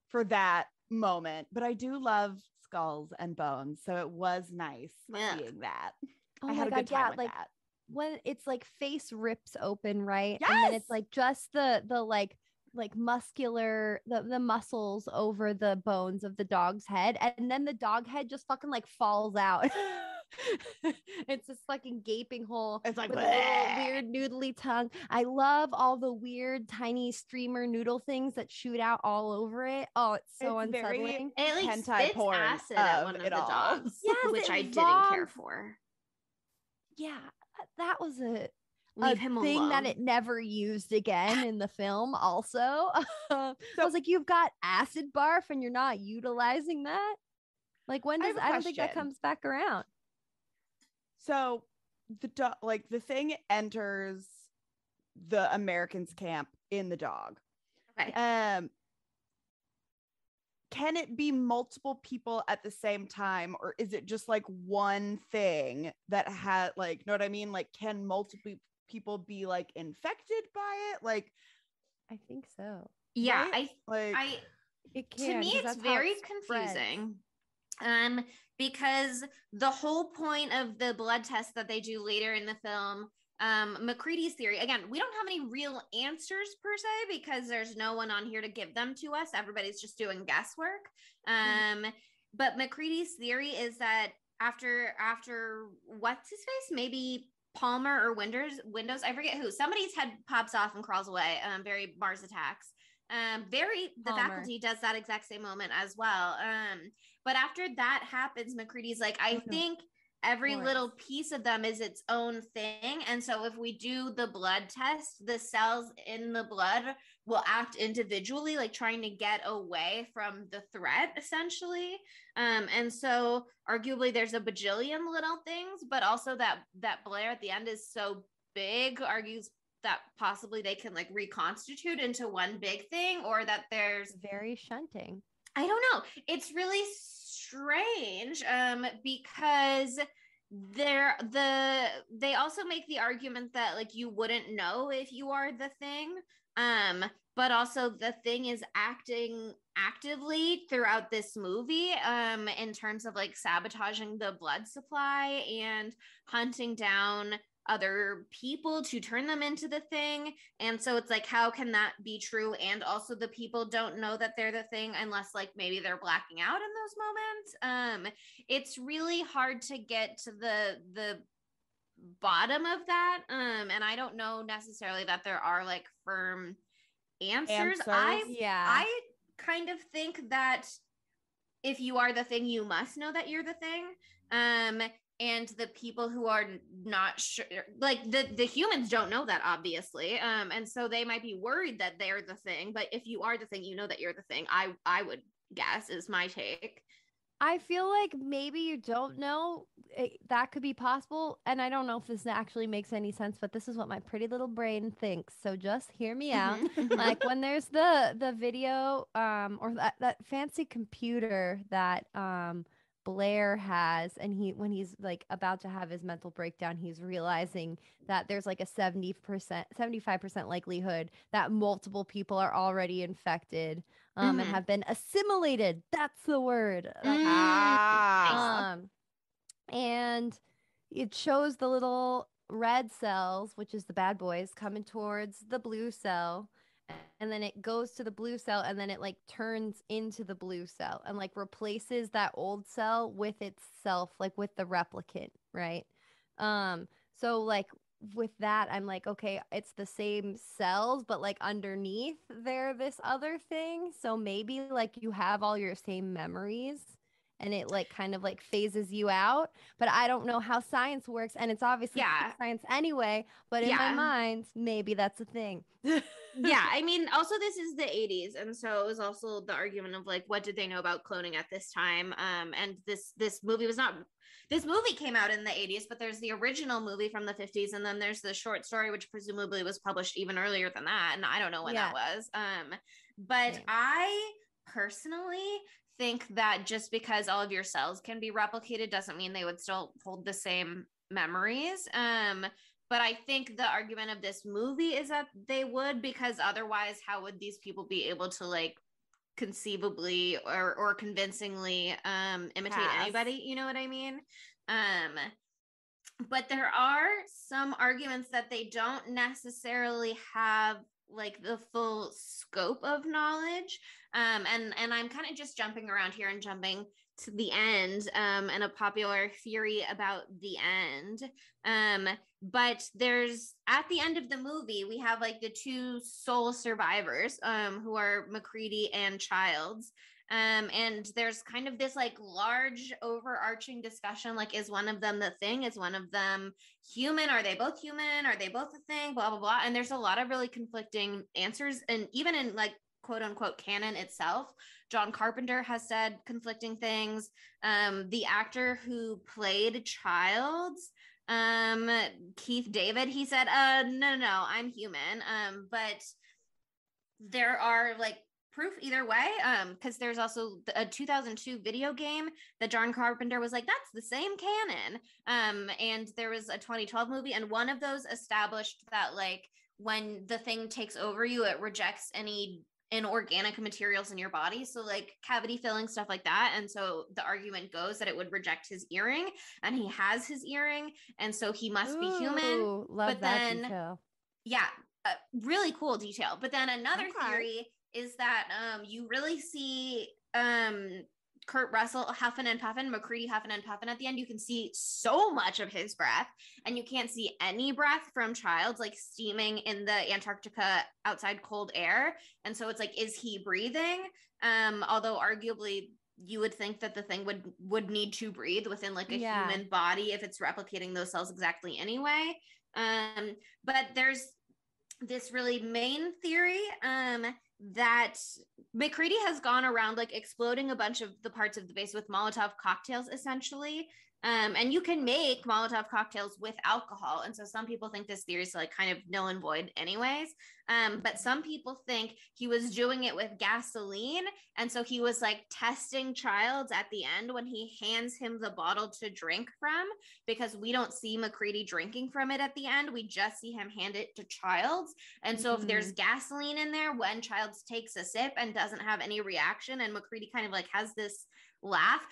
Speaker 2: for that moment. But I do love skulls and bones. So it was nice seeing that.
Speaker 3: Oh
Speaker 2: I
Speaker 3: my
Speaker 2: had a
Speaker 3: God,
Speaker 2: good time with
Speaker 3: like
Speaker 2: that.
Speaker 3: when it's like face rips open, right?
Speaker 2: Yes!
Speaker 3: And then it's like just the like muscular the muscles over the bones of the dog's head, and then the dog head just fucking like falls out. It's this fucking gaping hole.
Speaker 2: It's like
Speaker 3: with a little weird noodly tongue. I love all the weird tiny streamer noodle things that shoot out all over it. Oh, it's so
Speaker 2: It's very
Speaker 3: unsettling.
Speaker 4: It like
Speaker 2: hentai
Speaker 4: spits
Speaker 2: porn
Speaker 4: acid at
Speaker 2: of
Speaker 4: one of
Speaker 2: it
Speaker 4: the
Speaker 2: all.
Speaker 4: dogs,
Speaker 3: Yes,
Speaker 4: which
Speaker 3: it
Speaker 4: I didn't care
Speaker 3: vomits.
Speaker 4: for.
Speaker 3: Yeah, that was a
Speaker 4: Leave him
Speaker 3: thing
Speaker 4: alone.
Speaker 3: that it never used again in the film. Also, I
Speaker 2: So-
Speaker 3: was like, you've got acid barf and you're not utilizing that. Like, when
Speaker 2: I
Speaker 3: does
Speaker 2: have a
Speaker 3: I don't think that
Speaker 2: question.
Speaker 3: comes back around.
Speaker 2: So the thing enters the Americans camp in the dog.
Speaker 4: Okay.
Speaker 2: Can it be multiple people at the same time, or is it just like one thing that had like, know what I mean? Like, can multiple people be like infected by it? Like,
Speaker 3: I think so.
Speaker 4: Yeah,
Speaker 2: right?
Speaker 3: It
Speaker 4: to
Speaker 3: can.
Speaker 4: me
Speaker 3: 'cause
Speaker 4: it's
Speaker 3: that's how
Speaker 4: very
Speaker 3: it spreads.
Speaker 4: confusing. Because the whole point of the blood test that they do later in the film, McCready's theory, again, we don't have any real answers per se because there's no one on here to give them to us. Everybody's just doing guesswork. But McCready's theory is that after what's his face, maybe Palmer or Windows, I forget who, somebody's head pops off and crawls away. Barry Mars attacks. The
Speaker 3: Palmer.
Speaker 4: faculty does that exact same moment as well. But after that happens, McCready's like, I think every
Speaker 3: Lawrence.
Speaker 4: little piece of them is its own thing. And so if we do the blood test, the cells in the blood will act individually, like trying to get away from the threat, essentially. And so arguably there's a bajillion little things, but also that Blair at the end is so big, argues that possibly they can like reconstitute into one big thing, or that there's
Speaker 3: Very shunting.
Speaker 4: I don't know. It's really strange because they also make the argument that like you wouldn't know if you are the thing, but also the thing is acting actively throughout this movie in terms of like sabotaging the blood supply and hunting down other people to turn them into the thing. And so it's like, how can that be true? And also the people don't know that they're the thing unless like maybe they're blacking out in those moments. It's really hard to get to the bottom of that. And I don't know necessarily that there are like firm answers. I kind of think that if you are the thing, you must know that you're the thing. And the people who are not sure, like the humans don't know that, obviously. And so they might be worried that they're the thing. But if you are the thing, you know that you're the thing. I would guess is my take.
Speaker 3: I feel like maybe you don't know. That could be possible. And I don't know if this actually makes any sense, but this is what my pretty little brain thinks. So just hear me out. Like when there's the video or that fancy computer that Blair has, and when he's like about to have his mental breakdown, he's realizing that there's like a 75% likelihood that multiple people are already infected and have been assimilated. That's the word. And it shows the little red cells, which is the bad boys, coming towards the blue cell. And then it goes to the blue cell, and then it like turns into the blue cell and like replaces that old cell with itself, like with the replicant, right? So like with that, I'm like, okay, it's the same cells, but like underneath they're this other thing. So maybe like you have all your same memories and it like kind of like phases you out. But I don't know how science works, and it's obviously science anyway. But in my mind, maybe that's a thing.
Speaker 4: Yeah, I mean, also this is the 80s, and so it was also the argument of like, what did they know about cloning at this time? And this movie was not. This movie came out in the 80s, but there's the original movie from the 50s, and then there's the short story, which presumably was published even earlier than that, and I don't know when that was. But I personally think that just because all of your cells can be replicated doesn't mean they would still hold the same memories. But I think the argument of this movie is that they would, because otherwise, how would these people be able to like conceivably or convincingly imitate anybody? You know what I mean? But there are some arguments that they don't necessarily have like the full scope of knowledge. And I'm kind of just jumping around here and jumping to the end, and a popular theory about the end. But there's, at the end of the movie, we have like the two sole survivors, who are McCready and Childs. And there's kind of this like large overarching discussion, like, is one of them the thing? Is one of them human? Are they both human? Are they both a thing? Blah, blah, blah. And there's a lot of really conflicting answers. And even in like quote unquote canon itself, John Carpenter has said conflicting things. The actor who played Childs, Keith David, he said, no, I'm human. But there are like proof either way, because there's also a 2002 video game that John Carpenter was like, that's the same canon. And there was a 2012 movie, and one of those established that like when the thing takes over you, it rejects any inorganic materials in your body, so like cavity filling, stuff like that. And so the argument goes that it would reject his earring, and he has his earring, and so he must be human.
Speaker 3: Love
Speaker 4: but
Speaker 3: that
Speaker 4: then
Speaker 3: detail.
Speaker 4: yeah, really cool detail. But then another theory is that you really see Kurt Russell huffing and puffing, McCready huffing and puffing at the end. You can see so much of his breath, and you can't see any breath from Childs, like steaming in the Antarctica outside cold air. And so it's like, is he breathing? Although arguably you would think that the thing would need to breathe within like a human body if it's replicating those cells exactly anyway. But there's this really main theory that McCready has gone around like exploding a bunch of the parts of the base with Molotov cocktails, essentially. And you can make Molotov cocktails with alcohol. And so some people think this theory is like kind of null and void anyways. But some people think he was doing it with gasoline. And so he was like testing Childs at the end when he hands him the bottle to drink from, because we don't see McCready drinking from it at the end. We just see him hand it to Childs. And so if there's gasoline in there, when Childs takes a sip and doesn't have any reaction, and McCready kind of like has this laugh.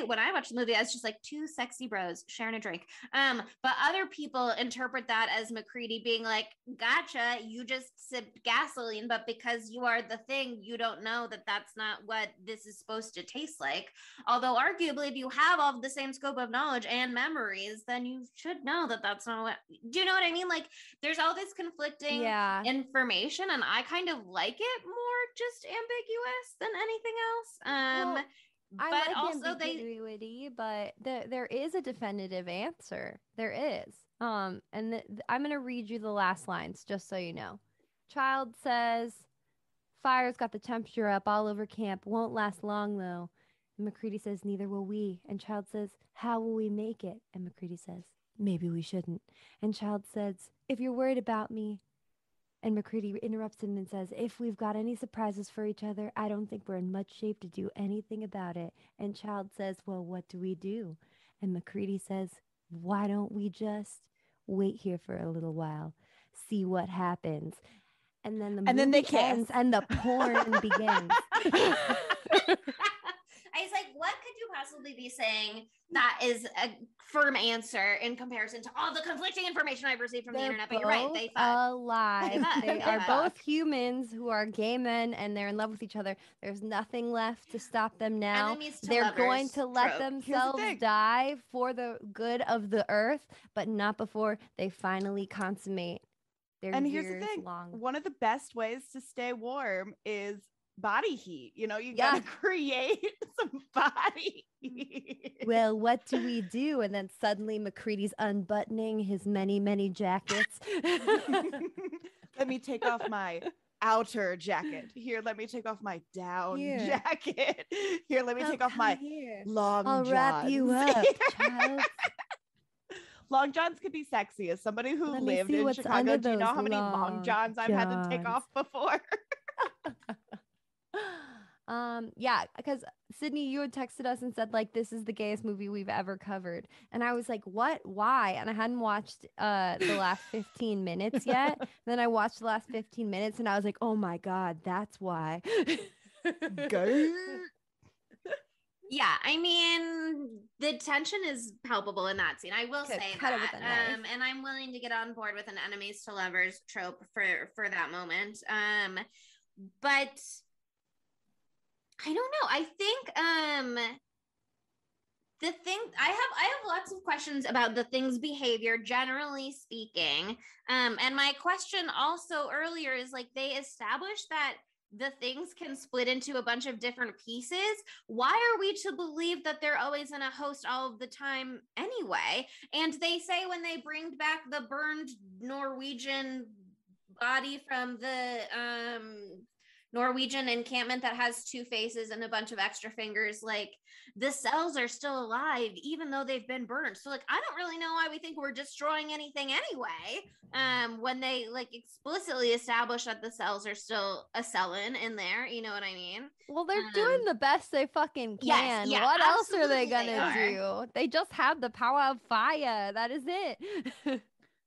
Speaker 4: When I watched the movie, I was just like, two sexy bros sharing a drink. But other people interpret that as McCready being like, gotcha, you just sipped gasoline, but because you are the thing, you don't know that that's not what this is supposed to taste like. Although arguably, if you have all of the same scope of knowledge and memories, then you should know that that's not what, do you know what I mean? Like there's all this conflicting information, and I kind of like it more just ambiguous than anything else.
Speaker 3: I
Speaker 4: but
Speaker 3: like
Speaker 4: also
Speaker 3: ambiguity, but there is a definitive answer. There is. And I'm going to read you the last lines just so you know. Child says, fire's got the temperature up all over camp. Won't last long, though. And McCready says, neither will we. And Child says, how will we make it? And McCready says, maybe we shouldn't. And Child says, if you're worried about me. And McCready interrupts him and says, if we've got any surprises for each other, I don't think we're in much shape to do anything about it. And Child says, well, what do we do? And McCready says, why don't we just wait here for a little while, see what happens? And then the movie
Speaker 2: they kiss.
Speaker 3: ends and the porn begins.
Speaker 4: I was like, what could you possibly be saying that is a firm answer in comparison to all the conflicting information I've received from the internet? But you're right, they fuck.
Speaker 3: Alive. They are both humans who are gay men, and they're in love with each other. There's nothing left to stop them now. They're going to let themselves die for the good of the earth, but not before they finally consummate their
Speaker 2: And here's the thing. One of the best ways to stay warm is body heat. You know, you gotta create some body heat.
Speaker 3: Well, what do we do? And then suddenly McCready's unbuttoning his many jackets.
Speaker 2: Let me take off my outer jacket. Here, let me take off my down jacket. Here, let me take off my long johns.
Speaker 3: I'll wrap you up, child.
Speaker 2: Long johns could be sexy. As somebody who lived in Chicago, do you know how many long johns I've had to take off before?
Speaker 3: Yeah, because Sydney, you had texted us and said like this is the gayest movie we've ever covered, and I was like, what? Why? And I hadn't watched the last 15 minutes yet. Then I watched the last 15 minutes, and I was like, oh my god, that's why.
Speaker 2: Gay.
Speaker 4: Yeah, I mean, the tension is palpable in that scene. I will
Speaker 3: Could
Speaker 4: say
Speaker 3: cut it
Speaker 4: that.
Speaker 3: with a knife.
Speaker 4: And I'm willing to get on board with an enemies to lovers trope for that moment. But I don't know. I think the thing I have lots of questions about the thing's behavior, generally speaking. And my question also earlier is like they established that the things can split into a bunch of different pieces. Why are we to believe that they're always in a host all of the time anyway? And they say when they bring back the burned Norwegian body from the Norwegian encampment that has two faces and a bunch of extra fingers, like the cells are still alive even though they've been burned. So like I don't really know why we think we're destroying anything anyway, when they like explicitly establish that the cells are still a cellin in there, you know what I mean?
Speaker 3: Well, they're doing the best they fucking
Speaker 4: Yes,
Speaker 3: can.
Speaker 4: yeah,
Speaker 3: What else are they
Speaker 4: absolutely they
Speaker 3: gonna do? They just have the power of fire. That is it.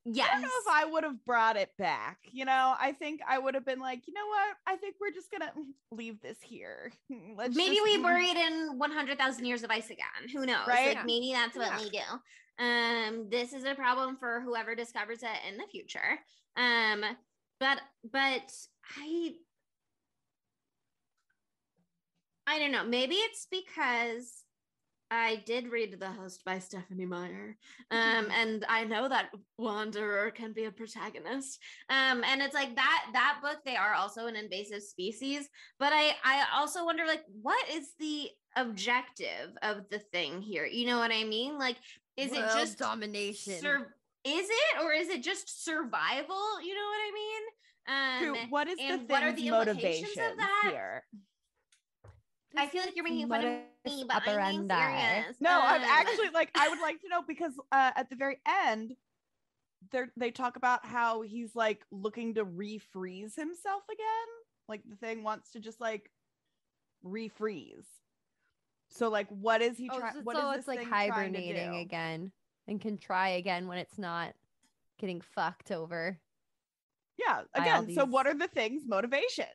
Speaker 4: Yes.
Speaker 2: I don't know if I would have brought it back. You know, I think I would have been like, you know what? I think we're just gonna leave this here.
Speaker 4: Maybe we bury it in 100,000 years of ice again. Who knows?
Speaker 2: Right?
Speaker 4: Like maybe that's what we do. This is a problem for whoever discovers it in the future. But I don't know. Maybe it's because I did read The Host by Stephanie Meyer. And I know that Wanderer can be a protagonist. And it's like that book, they are also an invasive species. But I also wonder, like, what is the objective of the thing here? You know what I mean? Like, is it just
Speaker 3: domination?
Speaker 4: is it, or is it just survival? You know what I mean?
Speaker 2: True. What is the
Speaker 4: and what are
Speaker 2: thing's
Speaker 4: the
Speaker 2: motivation
Speaker 4: implications of that?
Speaker 2: here?
Speaker 4: I feel like you're making fun of me, but I'm being
Speaker 3: operandi.
Speaker 4: serious.
Speaker 2: No, I'm actually like, I would like to know because at the very end, they talk about how he's like looking to refreeze himself again. Like the thing wants to just like refreeze. So like, what is he trying?
Speaker 3: So it's like hibernating again and can try again when it's not getting fucked over.
Speaker 2: Yeah. Again, so what are the thing's motivations?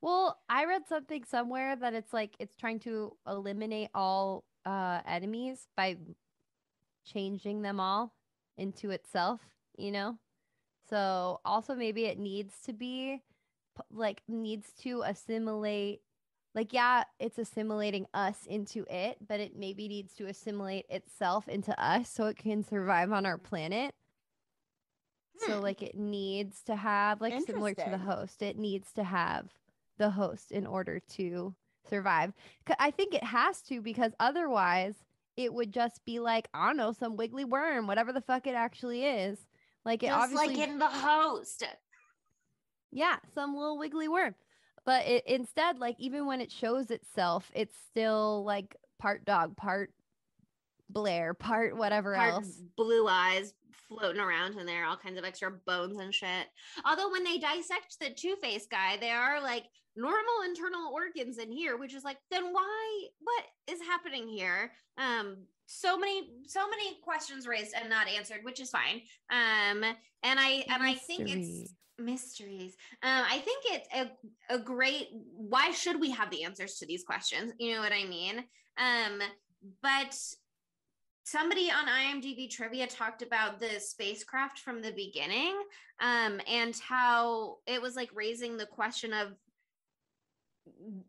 Speaker 3: Well, I read something somewhere that it's like it's trying to eliminate all enemies by changing them all into itself, you know? So also maybe it needs to be needs to assimilate, like, yeah, it's assimilating us into it, but it maybe needs to assimilate itself into us so it can survive on our planet. So like it needs to have, like, similar to the host, it needs to have the host in order to survive. I think it has to, because otherwise it would just be like, I don't know, some wiggly worm, whatever the fuck it actually is. Like it
Speaker 4: just
Speaker 3: obviously,
Speaker 4: like in the host.
Speaker 3: Yeah, some little wiggly worm. But it instead, like, even when it shows itself, it's still like part dog, part Blair, part whatever else.
Speaker 4: Blue eyes floating around in there, all kinds of extra bones and shit. Although when they dissect the Two-Face guy, there are like normal internal organs in here, which is like, then what is happening here? So many questions raised and not answered, which is fine. And I think it's mysteries. I think it's a great, why should we have the answers to these questions? You know what I mean? But somebody on IMDb trivia talked about the spacecraft from the beginning, and how it was like raising the question of,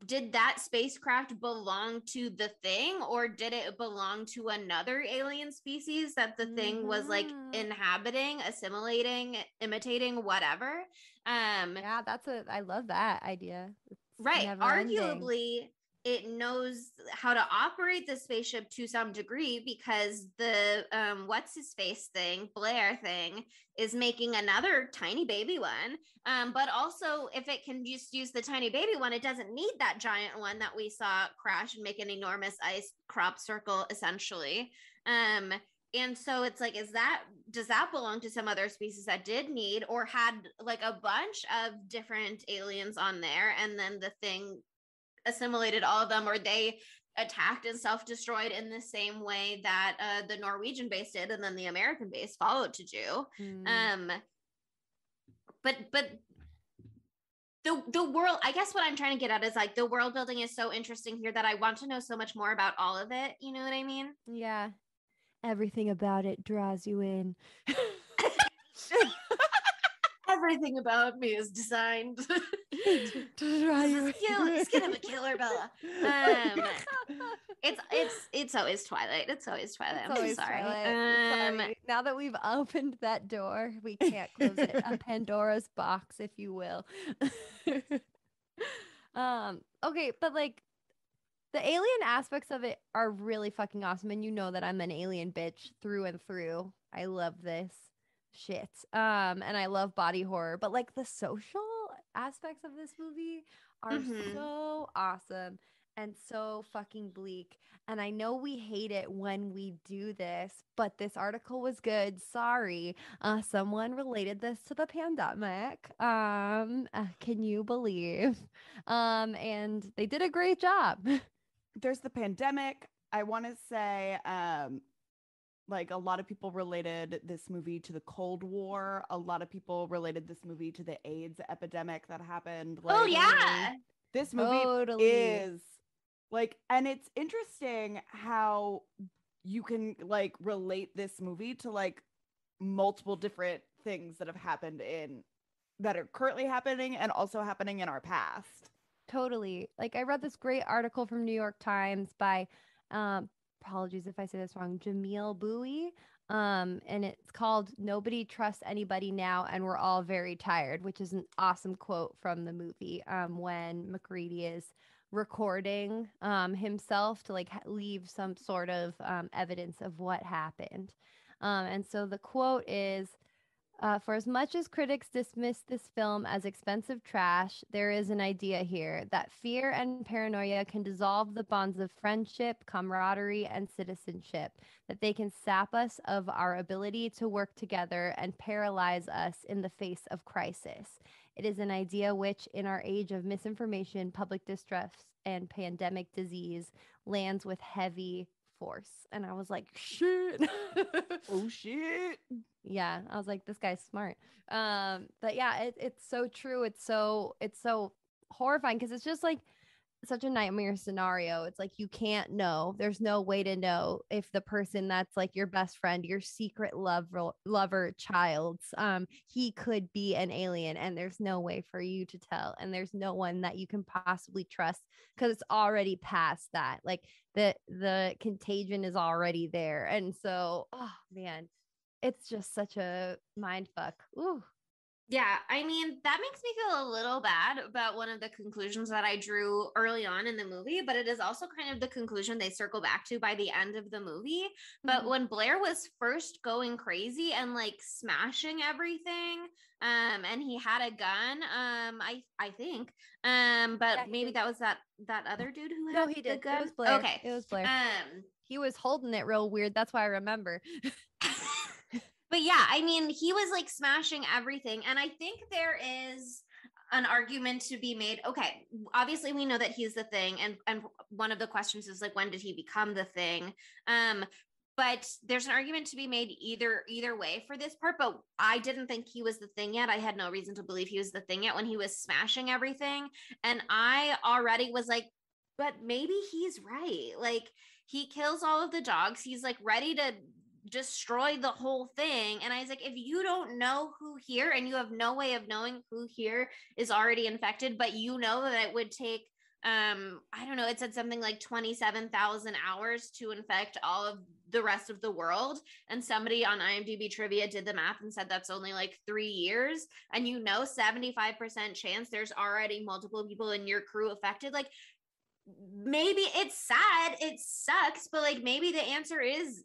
Speaker 4: did that spacecraft belong to the thing, or did it belong to another alien species that the thing was like inhabiting, assimilating, imitating, whatever?
Speaker 3: Yeah, I love that idea. It's
Speaker 4: right.
Speaker 3: never-ending.
Speaker 4: Arguably, it knows how to operate the spaceship to some degree, because the what's his face thing, Blair thing, is making another tiny baby one. But also, if it can just use the tiny baby one, it doesn't need that giant one that we saw crash and make an enormous ice crop circle, essentially. And so it's like, does that belong to some other species that did need or had like a bunch of different aliens on there, and then the thing assimilated all of them, or they attacked and self-destroyed in the same way that the Norwegian base did, and then the American base followed to do. But the world, I guess what I'm trying to get at is like the world building is so interesting here that I want to know so much more about all of it. You know what I mean?
Speaker 3: Yeah. Everything about it draws you in.
Speaker 4: Everything about me is designed to draw you in. Skin of a killer, Bella. It's always Twilight. It's always Twilight. I'm so sorry.
Speaker 3: Sorry. Now that we've opened that door, we can't close it. A Pandora's box, if you will. Okay, but like the alien aspects of it are really fucking awesome, and you know that I'm an alien bitch through and through. I love this shit. And I love body horror, but like the social aspects of this movie are so awesome and so fucking bleak. And I know we hate it when we do this, but this article was good. Sorry. Someone related this to the pandemic. Can you believe? And they did a great job.
Speaker 2: There's the pandemic. I want to say, like a lot of people related this movie to the Cold War. A lot of people related this movie to the AIDS epidemic that happened. Like,
Speaker 4: oh yeah.
Speaker 2: This movie is like, and it's interesting how you can like relate this movie to like multiple different things that have happened that are currently happening and also happening in our past.
Speaker 3: Totally. Like I read this great article from New York Times by apologies if I say this wrong, Jamil Bowie. And it's called Nobody Trusts Anybody Now and We're All Very Tired, which is an awesome quote from the movie when McCready is recording himself to like leave some sort of evidence of what happened. And so the quote is, for as much as critics dismiss this film as expensive trash, there is an idea here that fear and paranoia can dissolve the bonds of friendship, camaraderie, and citizenship, that they can sap us of our ability to work together and paralyze us in the face of crisis. It is an idea which, in our age of misinformation, public distress, and pandemic disease, lands with heavy force. And I was like, shit.
Speaker 2: Oh shit.
Speaker 3: Yeah, I was like, this guy's smart. But yeah, it's so true. It's so horrifying because it's just like such a nightmare scenario. It's like you can't know. There's no way to know if the person that's like your best friend, your secret lover child's, he could be an alien, and there's no way for you to tell. And there's no one that you can possibly trust because it's already past that. Like the contagion is already there. And so, oh man, it's just such a mind fuck. Ooh.
Speaker 4: Yeah, I mean, that makes me feel a little bad about one of the conclusions that I drew early on in the movie, but it is also kind of the conclusion they circle back to by the end of the movie. But when Blair was first going crazy and like smashing everything, and he had a gun, I think, but yeah, maybe that was that other dude who had
Speaker 3: he did.
Speaker 4: The gun.
Speaker 3: It was Blair.
Speaker 4: Okay,
Speaker 3: it was Blair. He was holding it real weird. That's why I remember.
Speaker 4: But yeah, I mean, he was like smashing everything. And I think there is an argument to be made. Okay, obviously we know that he's the thing. And one of the questions is like, when did he become the thing? But there's an argument to be made either way for this part. But I didn't think he was the thing yet. I had no reason to believe he was the thing yet when he was smashing everything. And I already was like, but maybe he's right. Like he kills all of the dogs. He's like ready to destroy the whole thing. And I was like, if you don't know who here, and you have no way of knowing who here is already infected, but you know that it would take I don't know, it said something like 27,000 hours to infect all of the rest of the world, and somebody on IMDb trivia did the math and said that's only like 3 years, and 75% chance there's already multiple people in your crew affected. Like maybe it's sad, it sucks, but like maybe the answer is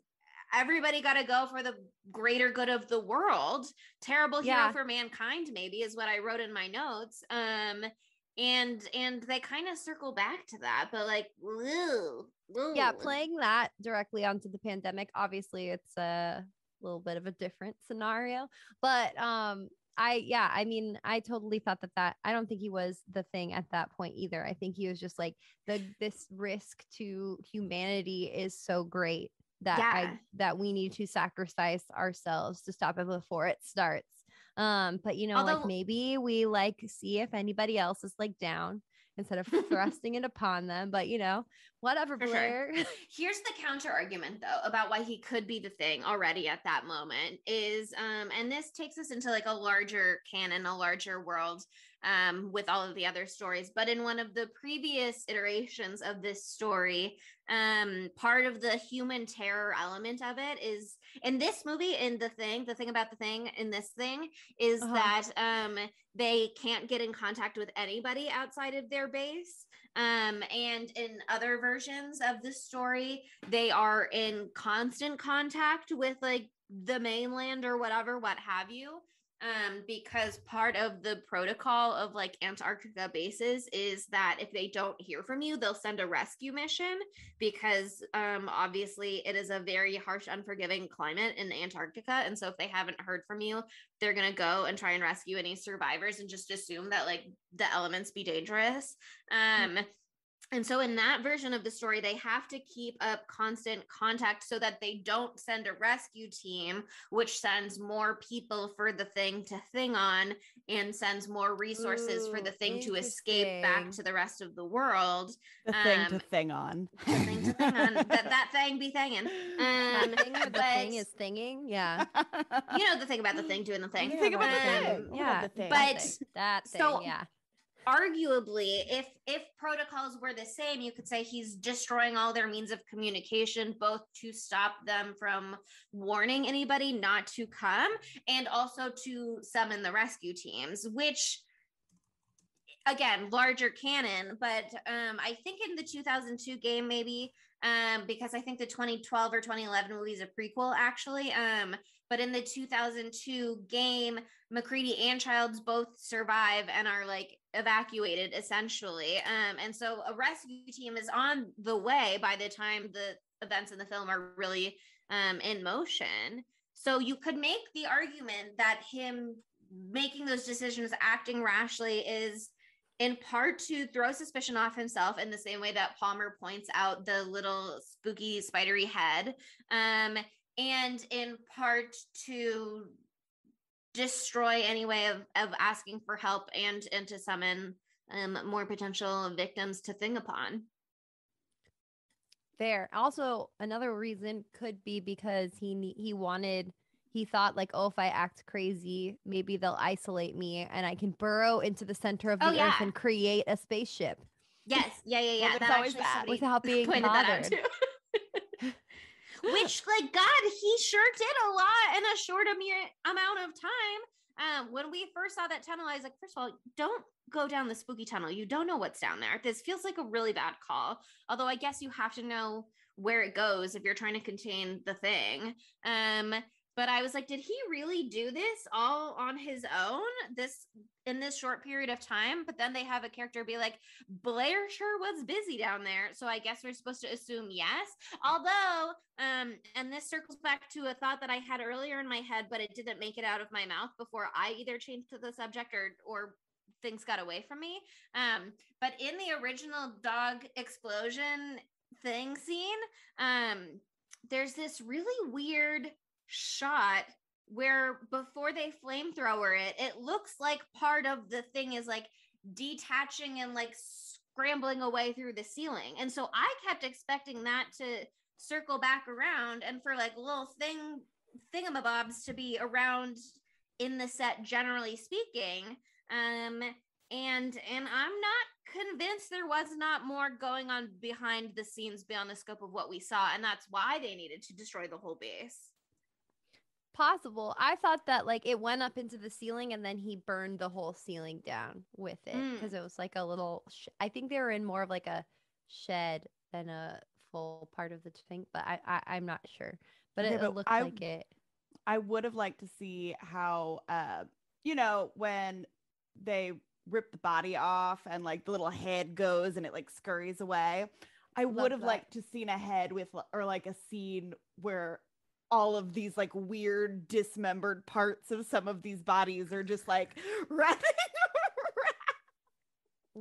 Speaker 4: everybody got to go for the greater good of the world. Terrible hero for mankind, maybe, is what I wrote in my notes. And they kind of circle back to that, but like, woo.
Speaker 3: Yeah, playing that directly onto the pandemic, obviously it's a little bit of a different scenario, but I I mean, I totally thought that I don't think he was the thing at that point either. I think he was just like this risk to humanity is so great that we need to sacrifice ourselves to stop it before it starts. But you know, like maybe we like see if anybody else is like down instead of thrusting it upon them. But you know, whatever, Blair.
Speaker 4: Sure. Here's the counter argument though about why he could be the thing already at that moment is and this takes us into like a larger canon, a larger world with all of the other stories. But in one of the previous iterations of this story, part of the human terror element of it is in this movie, in the thing about the thing in this thing is that they can't get in contact with anybody outside of their base. And in other versions of the story, they are in constant contact with like the mainland or whatever, what have you. Because part of the protocol of like Antarctica bases is that if they don't hear from you, they'll send a rescue mission because obviously it is a very harsh, unforgiving climate in Antarctica. And so if they haven't heard from you, they're going to go and try and rescue any survivors and just assume that like the elements be dangerous. And so in that version of the story, they have to keep up constant contact so that they don't send a rescue team, which sends more people for the thing to thing on and sends more resources for the thing to escape back to the rest of the world.
Speaker 2: The thing to thing on.
Speaker 4: The thing to thing on. That thing be thinging.
Speaker 3: The thing is thinging. Yeah.
Speaker 4: You know the thing about the thing doing the thing.
Speaker 2: The thing about the thing.
Speaker 3: Yeah.
Speaker 2: The thing.
Speaker 4: But
Speaker 3: that thing,
Speaker 4: so,
Speaker 3: yeah.
Speaker 4: Arguably, if protocols were the same, you could say he's destroying all their means of communication, both to stop them from warning anybody not to come and also to summon the rescue teams, which again, larger canon, but I think in the 2002 game, maybe because I think the 2012 or 2011 movie is a prequel actually. But in the 2002 game, McCready and Childs both survive and are like evacuated essentially. And so a rescue team is on the way by the time the events in the film are really in motion. So you could make the argument that him making those decisions, acting rashly, is in part to throw suspicion off himself in the same way that Palmer points out the little spooky spidery head. And in part to destroy any way of asking for help and to summon more potential victims to thing upon.
Speaker 3: Fair. Also, another reason could be because he thought like, oh, if I act crazy, maybe they'll isolate me and I can burrow into the center of the earth and create a spaceship.
Speaker 4: Yes. Yeah.
Speaker 2: Well, that's always bad.
Speaker 3: Without being bothered.
Speaker 4: Which, like, God, he sure did a lot in a short amount of time. When we first saw that tunnel, I was like, first of all, don't go down the spooky tunnel. You don't know what's down there. This feels like a really bad call. Although I guess you have to know where it goes if you're trying to contain the thing. But I was like, did he really do this all on his own in this short period of time? But then they have a character be like, Blair sure was busy down there. So I guess we're supposed to assume yes. Although, and this circles back to a thought that I had earlier in my head, but it didn't make it out of my mouth before I either changed to the subject or things got away from me. But in the original dog explosion thing scene, there's this really weird shot where before they flamethrower it looks like part of the thing is like detaching and like scrambling away through the ceiling. And so I kept expecting that to circle back around and for like little thingamabobs to be around in the set, generally speaking. And I'm not convinced there was not more going on behind the scenes beyond the scope of what we saw. And that's why they needed to destroy the whole base.
Speaker 3: Possible. I thought that like it went up into the ceiling and then he burned the whole ceiling down with it because it was like a little I think they were in more of like a shed than a full part of the thing, but I'm not sure, but it looked like it.
Speaker 2: I would have liked to see how when they rip the body off and like the little head goes and it like scurries away. I would have liked to seen a head with or like a scene where all of these like weird dismembered parts of some of these bodies are just like running around.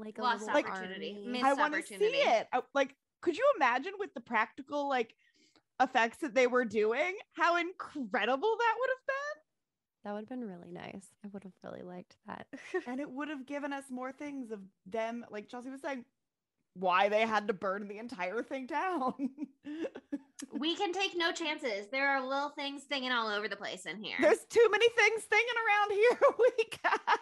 Speaker 3: Like a
Speaker 4: Lost
Speaker 3: little
Speaker 4: opportunity.
Speaker 3: army.
Speaker 4: Missed
Speaker 2: I want to see
Speaker 4: opportunity.
Speaker 2: it. Like, could you imagine with the practical like effects that they were doing, how incredible that would have been?
Speaker 3: That would have been really nice. I would have really liked that.
Speaker 2: And it would have given us more things of them, like Chelsea was saying, why they had to burn the entire thing down.
Speaker 4: We can take no chances. There are little things stinging all over the place in here.
Speaker 2: There's too many things stinging around here. We got.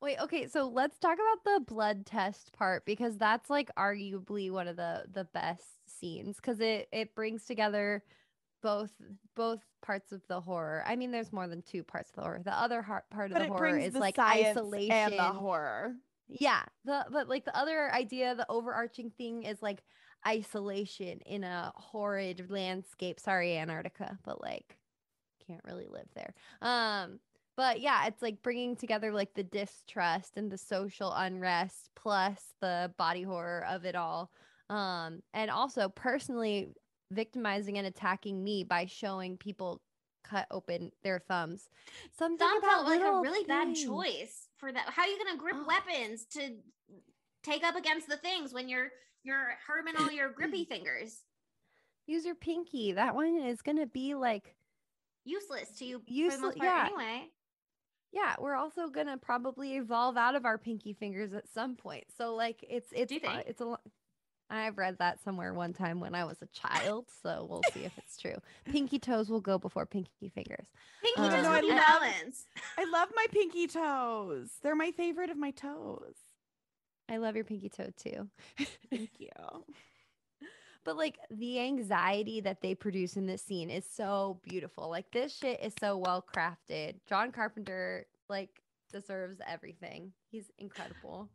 Speaker 3: Wait, okay, so let's talk about the blood test part, because that's like arguably one of the best scenes, because it brings together both parts of the horror. I mean, there's more than two parts of the horror. The other part of
Speaker 2: But
Speaker 3: the
Speaker 2: it
Speaker 3: horror
Speaker 2: brings
Speaker 3: is
Speaker 2: the
Speaker 3: like
Speaker 2: science
Speaker 3: isolation
Speaker 2: and the horror.
Speaker 3: Yeah, but like the other idea, the overarching thing is like isolation in a horrid landscape. Sorry, Antarctica, but like can't really live there. But yeah, it's like bringing together like the distrust and the social unrest plus the body horror of it all. And also personally victimizing and attacking me by showing people cut open their thumbs. Something
Speaker 4: Thumb
Speaker 3: about
Speaker 4: felt like a
Speaker 3: little
Speaker 4: really bad
Speaker 3: things.
Speaker 4: choice for that. How are you going to grip
Speaker 3: Oh.
Speaker 4: weapons to take up against the things when you're harming all your grippy fingers?
Speaker 3: Use your pinky. That one is gonna be like
Speaker 4: Useless to you for the
Speaker 3: Useless-
Speaker 4: most part
Speaker 3: yeah.
Speaker 4: anyway.
Speaker 3: yeah, we're also gonna probably evolve out of our pinky fingers at some point. So like it's
Speaker 4: Do you
Speaker 3: fun.
Speaker 4: think?
Speaker 3: It's a lot. I've read that somewhere one time when I was a child, so we'll see if it's true. Pinky toes will go before pinky fingers.
Speaker 4: Pinky
Speaker 3: Um,
Speaker 4: toes
Speaker 3: No,
Speaker 4: will
Speaker 3: I
Speaker 4: be
Speaker 2: love-
Speaker 4: balance.
Speaker 2: I love my pinky toes. They're my favorite of my toes.
Speaker 3: I love your pinky toe too.
Speaker 2: Thank you.
Speaker 3: But like the anxiety that they produce in this scene is so beautiful. Like this shit is so well crafted. John Carpenter like deserves everything. He's incredible.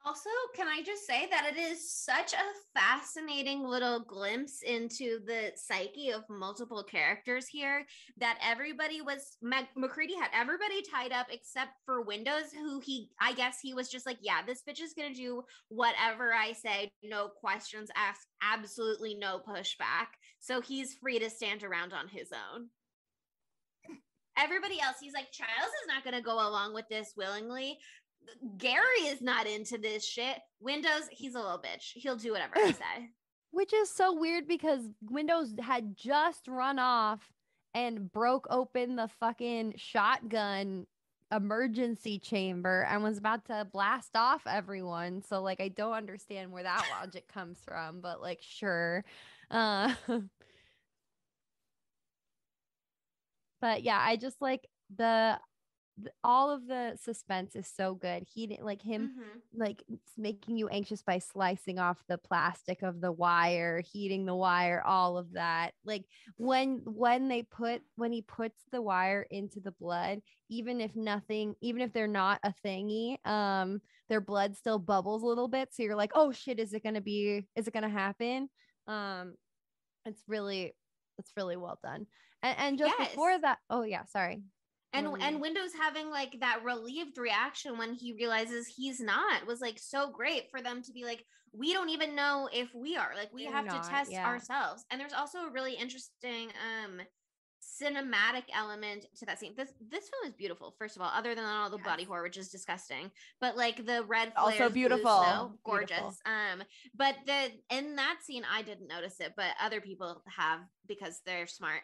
Speaker 4: Also, can I just say that it is such a fascinating little glimpse into the psyche of multiple characters here that everybody was, McCready had everybody tied up except for Windows, who I guess he was just like, yeah, this bitch is going to do whatever I say, no questions asked, absolutely no pushback. So he's free to stand around on his own. Everybody else, he's like, Childs is not going to go along with this willingly. Gary is not into this shit. Windows, he's a little bitch. He'll do whatever I say.
Speaker 3: Which is so weird because Windows had just run off and broke open the fucking shotgun emergency chamber and was about to blast off everyone. So like I don't understand where that logic comes from, but like sure. But yeah, I just like all of the suspense is so good. He didn't like him like it's making you anxious by slicing off the plastic of the wire, heating the wire, all of that. Like when he puts the wire into the blood, even if they're not a thingy, their blood still bubbles a little bit. So you're like, oh shit, is it gonna happen? It's really well done. And just before that, oh yeah, sorry.
Speaker 4: And Windows having like that relieved reaction when he realizes he's not was like so great for them to be like, we don't even know if we are, like we have to test ourselves. And there's also a really interesting cinematic element to that scene. This film is beautiful, first of all, other than all the body horror, which is disgusting, but like the red flares,
Speaker 2: Also beautiful,
Speaker 4: blue snow, gorgeous.
Speaker 3: Beautiful.
Speaker 4: But in that scene I didn't notice it, but other people have because they're smart.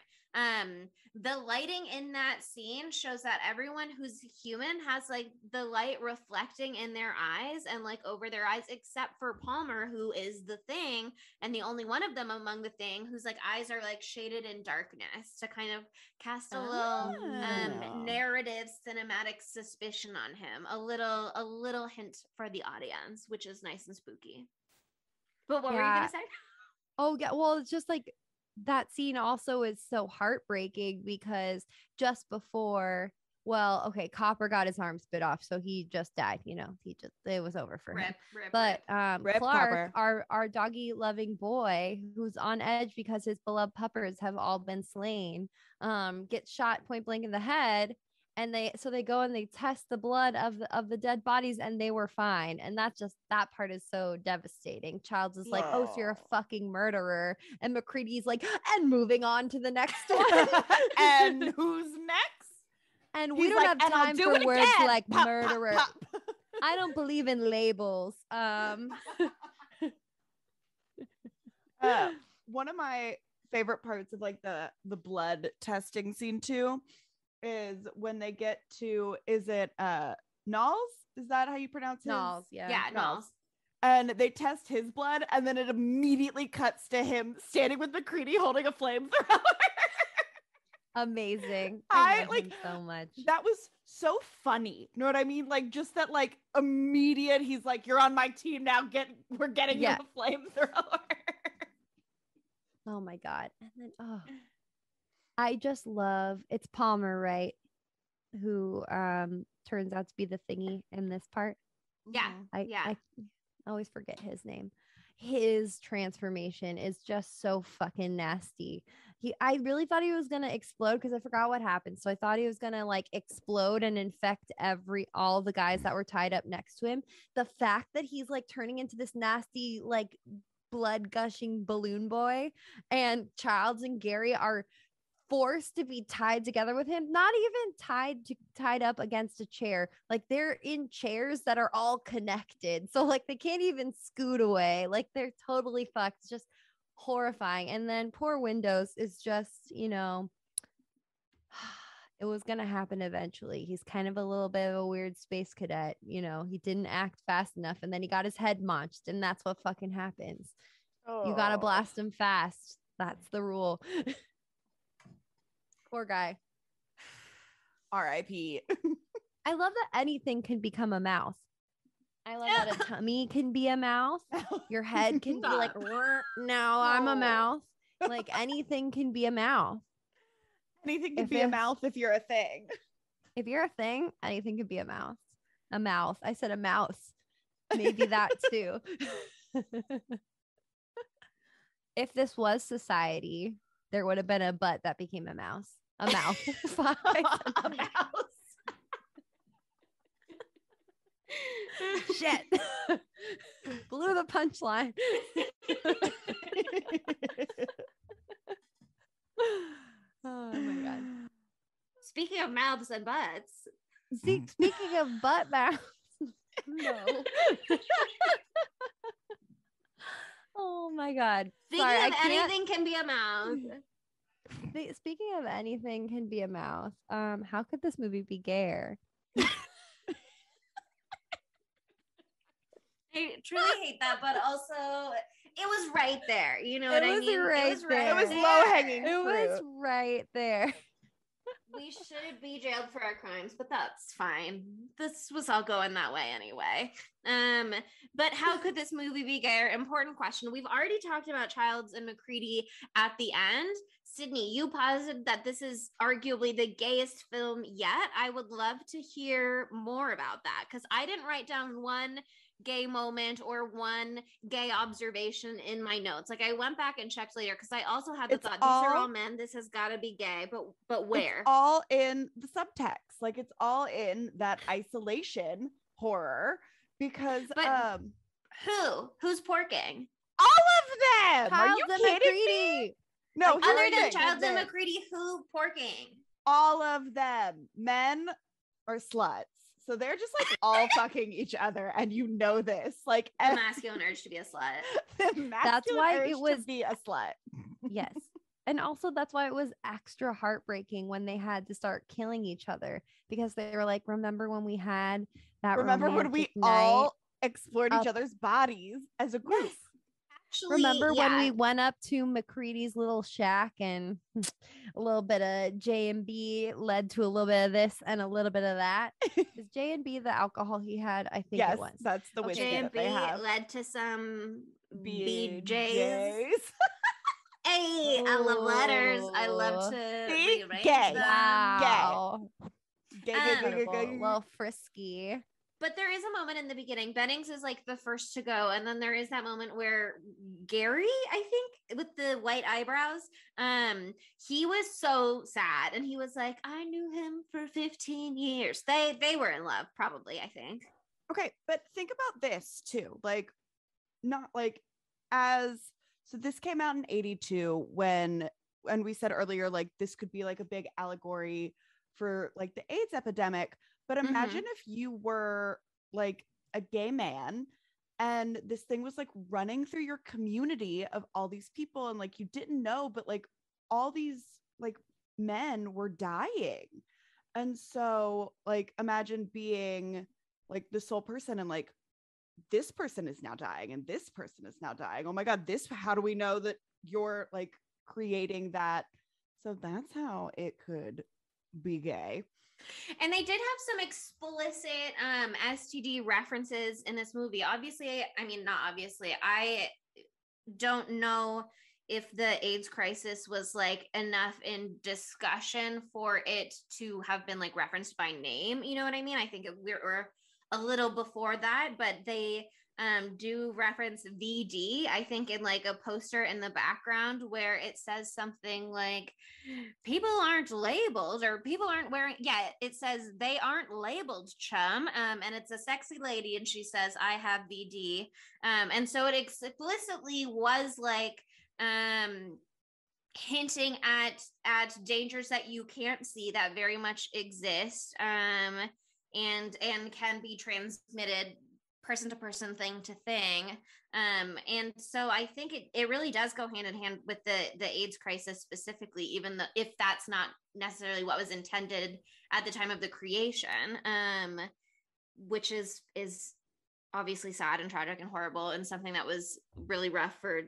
Speaker 4: The lighting in that scene shows that everyone who's human has like the light reflecting in their eyes and like over their eyes, except for Palmer, who is the thing and the only one of them among the thing whose like eyes are like shaded in darkness to kind of cast a little narrative cinematic suspicion on him, a little hint for the audience, which is nice and spooky. But what were you gonna say?
Speaker 3: Oh yeah, well it's just like that scene also is so heartbreaking because just before, Copper got his arm spit off, so he just died. It was over for him. But
Speaker 2: Rip
Speaker 3: Clark,
Speaker 2: Copper.
Speaker 3: our doggy loving boy, who's on edge because his beloved puppers have all been slain, gets shot point blank in the head, And they go and they test the blood of the dead bodies, and they were fine. And that part is so devastating. Childs is like, oh, so you're a fucking murderer. And McCready's like, and moving on to the next one.
Speaker 2: And who's next?
Speaker 3: And
Speaker 2: He's
Speaker 3: we don't
Speaker 2: like,
Speaker 3: have
Speaker 2: "And I'll
Speaker 3: time
Speaker 2: do
Speaker 3: for
Speaker 2: it
Speaker 3: words
Speaker 2: again."
Speaker 3: like
Speaker 2: Pop, pop,
Speaker 3: murderer.
Speaker 2: pop.
Speaker 3: I don't believe in labels.
Speaker 2: One of my favorite parts of like the blood testing scene too is when they get to, is it Knowles? Is that how you pronounce his?
Speaker 3: Knowles, yeah.
Speaker 4: Yeah, Knowles.
Speaker 2: And they test his blood, and then it immediately cuts to him standing with McCready holding a flamethrower.
Speaker 3: Amazing.
Speaker 2: I
Speaker 3: love
Speaker 2: like
Speaker 3: him so much.
Speaker 2: That was so funny. You know what I mean? Like just that like immediate, he's like, you're on my team now. We're getting
Speaker 3: Yeah.
Speaker 2: you a flamethrower.
Speaker 3: Oh my God. And then I just love, it's Palmer, right? Who turns out to be the thingy in this part.
Speaker 4: Yeah.
Speaker 3: I always forget his name. His transformation is just so fucking nasty. I really thought he was gonna explode because I forgot what happened. So I thought he was gonna like explode and infect all the guys that were tied up next to him. The fact that he's like turning into this nasty like blood gushing balloon boy, and Childs and Gary are forced to be tied together with him, not even tied up against a chair. Like they're in chairs that are all connected, so like they can't even scoot away. Like they're totally fucked. It's just horrifying. And then poor Windows is just, it was gonna happen eventually. He's kind of a little bit of a weird space cadet. He didn't act fast enough, and then he got his head launched, and that's what fucking happens. You gotta blast him fast. That's the rule. Poor guy.
Speaker 2: R.I.P.
Speaker 3: I love that anything can become a mouth. I love that a tummy can be a mouth. Your head can be like, now I'm a mouth. Like anything can be a mouth.
Speaker 2: Anything can be a mouth if you're a thing.
Speaker 3: If you're a thing, anything can be a mouth. A mouth. I said a mouse. Maybe that too. If this was society, there would have been a butt that became a mouse. A mouth.
Speaker 2: A mouse.
Speaker 3: Shit. Blew the punchline. Oh my God.
Speaker 4: Speaking of mouths and butts.
Speaker 3: Speaking of butt mouths. No. Oh my God.
Speaker 4: Speaking of anything can be a mouth.
Speaker 3: Speaking of anything can be a mouth. How could this movie be gayer?
Speaker 4: I truly hate that, but also it was right there. You know what I mean?
Speaker 3: Right there.
Speaker 2: It was low hanging
Speaker 3: It was right there.
Speaker 4: We should be jailed for our crimes, but that's fine. This was all going that way anyway. But how could this movie be gayer? Important question. We've already talked about Childs and McCready at the end. Sydney, you posited that this is arguably the gayest film yet. I would love to hear more about that because I didn't write down one gay moment or one gay observation in my notes. Like I went back and checked later because I also had the thought these are all men. This has got to be gay, but where?
Speaker 2: It's all in the subtext. Like it's all in that isolation horror because
Speaker 4: who's porking?
Speaker 2: all of them.
Speaker 3: Childs
Speaker 2: Are you
Speaker 3: and
Speaker 2: kidding
Speaker 3: McCready.
Speaker 2: me? No,
Speaker 4: Like, other than Childs and McCready, who porking?
Speaker 2: all of them, men or sluts. So they're just like all fucking each other, and you know this, like
Speaker 4: The masculine urge to be a slut.
Speaker 2: That's
Speaker 3: why
Speaker 2: urge
Speaker 3: it was
Speaker 2: to be a slut.
Speaker 3: Yes. And also that's why it was extra heartbreaking when they had to start killing each other because they were like, remember when we had that
Speaker 2: Remember when we all explored each other's bodies as a group?
Speaker 4: Yes. Actually,
Speaker 3: Remember when we went up to McCready's little shack and a little bit of J&B led to a little bit of this and a little bit of that? Is J&B the alcohol he had? I think
Speaker 2: Yes,
Speaker 3: it was.
Speaker 2: that's the whiskey that
Speaker 4: J&B
Speaker 2: they have.
Speaker 4: led to some BJs.
Speaker 2: BJs.
Speaker 4: Hey, I love letters. I love to
Speaker 2: See?
Speaker 4: rearrange
Speaker 2: Gay.
Speaker 4: them.
Speaker 3: Wow.
Speaker 2: Gay,
Speaker 3: Incredible. A little frisky.
Speaker 4: But there is a moment in the beginning. Bennings is like the first to go, and then there is that moment where Gary, I think, with the white eyebrows, he was so sad, and he was like, "I knew him for 15 years." They were in love, probably. I think.
Speaker 2: Okay, but think about this too. Like, not like as so this came out in 82 when, and we said earlier, like this could be like a big allegory for like the AIDS epidemic. But imagine if you were like a gay man and this thing was like running through your community of all these people and like you didn't know, but like all these like men were dying. And so like imagine being like the sole person and like this person is now dying and this person is now dying. Oh my God, how do we know that you're like creating that? So that's how it could be gay.
Speaker 4: And they did have some explicit STD references in this movie. Obviously, I mean, not obviously, I don't know if the AIDS crisis was like enough in discussion for it to have been like referenced by name. You know what I mean? I think we're a little before that, but they do reference VD, I think, in like a poster in the background where it says something like people aren't labeled or people aren't wearing, it says they aren't labeled, chum, and it's a sexy lady and she says I have VD, and so it explicitly was like hinting at dangers that you can't see that very much exist, and can be transmitted person to person, thing to thing, and so I think it really does go hand in hand with the AIDS crisis specifically, even if that's not necessarily what was intended at the time of the creation, which is obviously sad and tragic and horrible and something that was really rough for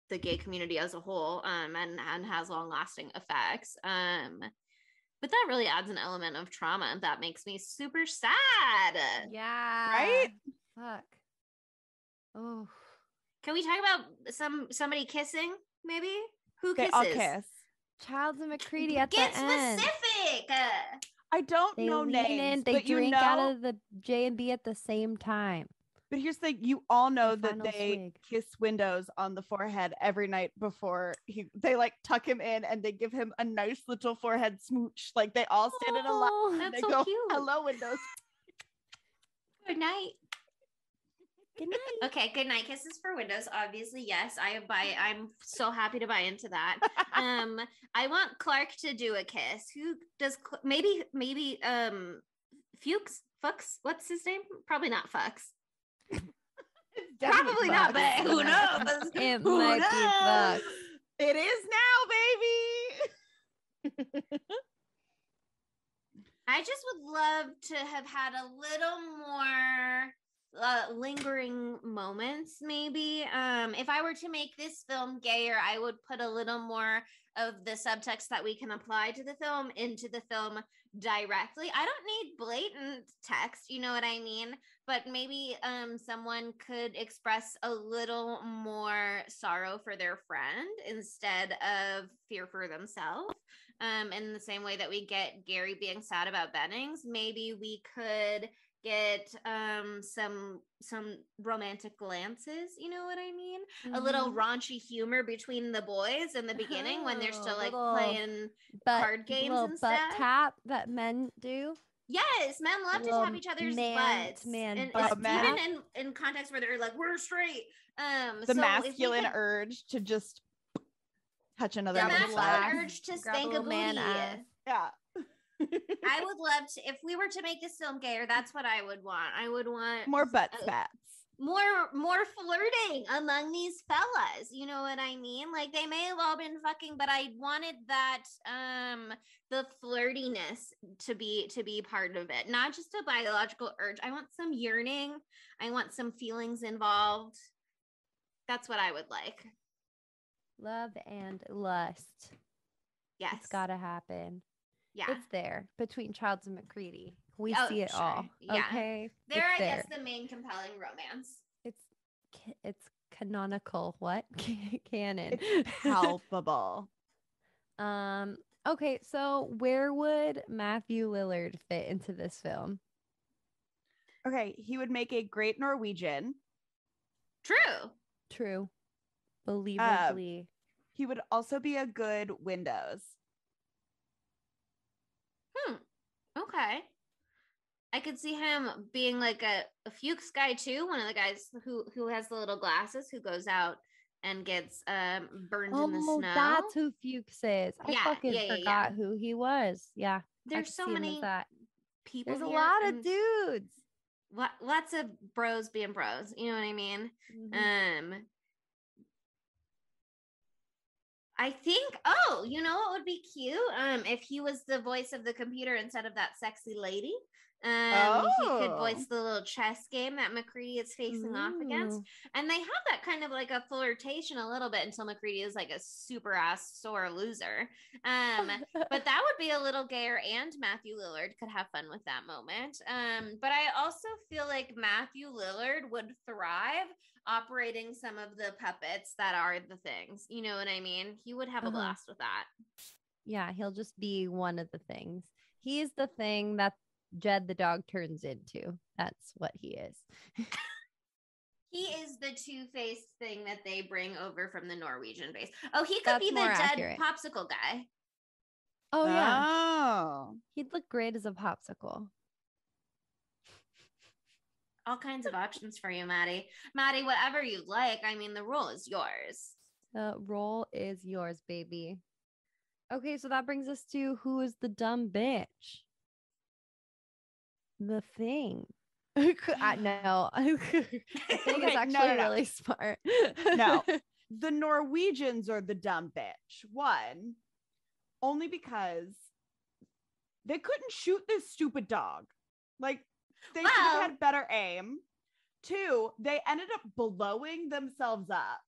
Speaker 4: the gay community as a whole, and has long lasting effects. But that really adds an element of trauma that makes me super sad.
Speaker 3: Yeah.
Speaker 2: Right?
Speaker 3: Fuck. Oh.
Speaker 4: Can we talk about somebody kissing, maybe? Who
Speaker 2: Okay,
Speaker 4: kisses?
Speaker 2: I'll kiss.
Speaker 3: Childs and McCready at
Speaker 4: Get
Speaker 3: the end.
Speaker 4: specific!
Speaker 2: I don't
Speaker 3: They
Speaker 2: know
Speaker 3: lean
Speaker 2: names,
Speaker 3: in, they
Speaker 2: but
Speaker 3: drink
Speaker 2: you know,
Speaker 3: out of the J&B at the same time.
Speaker 2: but here's the thing, you all know
Speaker 3: Their
Speaker 2: that
Speaker 3: final
Speaker 2: they
Speaker 3: swig.
Speaker 2: kiss Windows on the forehead every night before they like tuck him in and they give him a nice little forehead smooch. Like they all stand in a line
Speaker 3: Oh,
Speaker 2: and
Speaker 4: that's
Speaker 2: they
Speaker 4: so
Speaker 2: go,
Speaker 4: cute.
Speaker 2: hello, Windows.
Speaker 4: Good night.
Speaker 3: good night.
Speaker 4: Okay, good night kisses for Windows. Obviously, yes. I'm so happy to buy into that. I want Clark to do a kiss. Who does? Maybe Fuchs? Fuchs? What's his name? Probably not Fuchs. Probably not, but who knows?
Speaker 3: It
Speaker 4: Who
Speaker 3: might
Speaker 4: knows?
Speaker 3: be Fuck.
Speaker 2: It is now, baby.
Speaker 4: I just would love to have had a little more lingering moments, maybe. If I were to make this film gayer, I would put a little more of the subtext that we can apply to the film into the film directly. I don't need blatant text, you know what I mean? But maybe someone could express a little more sorrow for their friend instead of fear for themselves. In the same way that we get Gary being sad about Bennings, maybe we could get some romantic glances, you know what I mean? A little raunchy humor between the boys in the beginning when they're still like playing card games
Speaker 3: little
Speaker 4: and
Speaker 3: butt
Speaker 4: stuff.
Speaker 3: tap that men do.
Speaker 4: Yes, men love to
Speaker 3: Little
Speaker 4: tap each other's
Speaker 3: man
Speaker 4: butts,
Speaker 3: to man
Speaker 4: and
Speaker 3: butt
Speaker 2: tap.
Speaker 4: even in contexts where they're like, we're straight.
Speaker 2: The
Speaker 4: So
Speaker 2: masculine urge to just touch another
Speaker 4: the
Speaker 2: man's
Speaker 4: masculine
Speaker 2: butt.
Speaker 4: urge to
Speaker 3: Grab a
Speaker 4: spank a
Speaker 3: little man
Speaker 4: booty.
Speaker 3: ass.
Speaker 2: Yeah.
Speaker 4: I would love to, if we were to make this film gayer, that's what I would want. I would want
Speaker 2: More butt spats.
Speaker 4: more flirting among these fellas, you know what I mean? Like they may have all been fucking, but I wanted that the flirtiness to be part of it, not just a biological urge. I want some yearning, I want some feelings involved. That's what I would like.
Speaker 3: Love and lust.
Speaker 4: Yes,
Speaker 3: It's gotta happen.
Speaker 4: yeah,
Speaker 3: It's there between Childs and McCready. We
Speaker 4: Oh,
Speaker 3: see it
Speaker 4: sure.
Speaker 3: all.
Speaker 4: Yeah.
Speaker 3: Okay.
Speaker 4: they're
Speaker 3: It's
Speaker 4: I
Speaker 3: there.
Speaker 4: guess the main compelling romance.
Speaker 3: It's canonical. What? Canon.
Speaker 2: Palpable.
Speaker 3: Okay, so where would Matthew Lillard fit into this film?
Speaker 2: Okay, he would make a great Norwegian.
Speaker 3: True. Believably.
Speaker 2: He would also be a good Windows.
Speaker 4: Okay. I could see him being like a Fuchs guy too. One of the guys who has the little glasses who goes out and gets burned in the snow.
Speaker 3: That's who Fuchs is. I
Speaker 4: Yeah,
Speaker 3: fucking
Speaker 4: yeah,
Speaker 3: forgot who he was. Yeah.
Speaker 4: There's so many people.
Speaker 3: There's a
Speaker 4: here,
Speaker 3: lot of dudes.
Speaker 4: Lots of bros being bros. You know what I mean?
Speaker 3: Mhm.
Speaker 4: I think, you know what would be cute? If he was the voice of the computer instead of that sexy lady. He could voice the little chess game that McCready is facing off against. And they have that kind of like a flirtation a little bit until McCready is like a super ass sore loser. But that would be a little gayer, and Matthew Lillard could have fun with that moment. But I also feel like Matthew Lillard would thrive operating some of the puppets that are the things. You know what I mean? He would have a blast with that.
Speaker 3: Yeah, he'll just be one of the things. He's the thing that Jed the dog turns into. That's what he is.
Speaker 4: He is the two-faced thing that they bring over from the Norwegian base. Oh, he could be the Jed popsicle guy.
Speaker 3: Oh, yeah. He'd look great as a popsicle.
Speaker 4: All kinds of options for you, Maddie. Maddie, whatever you like. I mean, the role is yours.
Speaker 3: The role is yours, baby. Okay, so that brings us to who is the dumb bitch? The Thing. No. The Thing is actually really smart.
Speaker 2: No. The Norwegians are the dumb bitch. One, only because they couldn't shoot this stupid dog. Like, they should have had better aim. Two, they ended up blowing themselves up.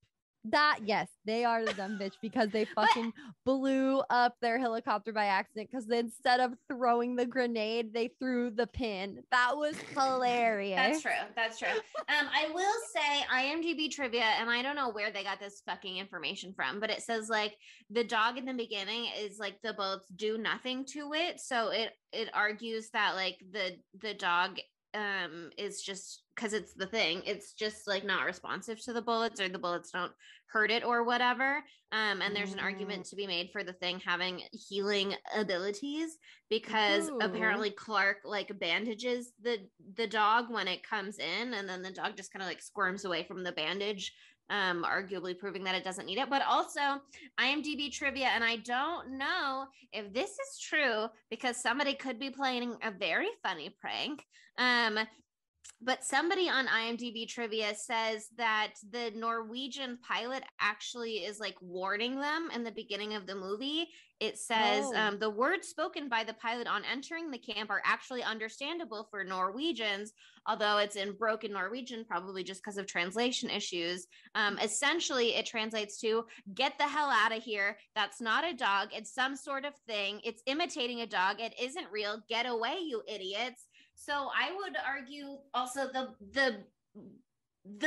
Speaker 3: Yes, they are the dumb bitch because they fucking blew up their helicopter by accident because instead of throwing the grenade, they threw the pin. That was hilarious.
Speaker 4: That's true. I will say IMDb trivia, and I don't know where they got this fucking information from, but it says like the dog in the beginning is like the bullets do nothing to it. So it argues that like the dog is just because it's the thing, it's just like not responsive to the bullets, or the bullets don't hurt it or whatever. And there's an argument to be made for the thing having healing abilities because apparently Clark like bandages the dog when it comes in, and then the dog just kind of like squirms away from the bandage, arguably proving that it doesn't need it. But also IMDb trivia, and I don't know if this is true because somebody could be playing a very funny prank, but somebody on IMDb trivia says that the Norwegian pilot actually is like warning them in the beginning of the movie. It says the words spoken by the pilot on entering the camp are actually understandable for Norwegians, although it's in broken Norwegian, probably just because of translation issues. Essentially, it translates to get the hell out of here. That's not a dog. It's some sort of thing. It's imitating a dog. It isn't real. Get away, you idiots. So I would argue also the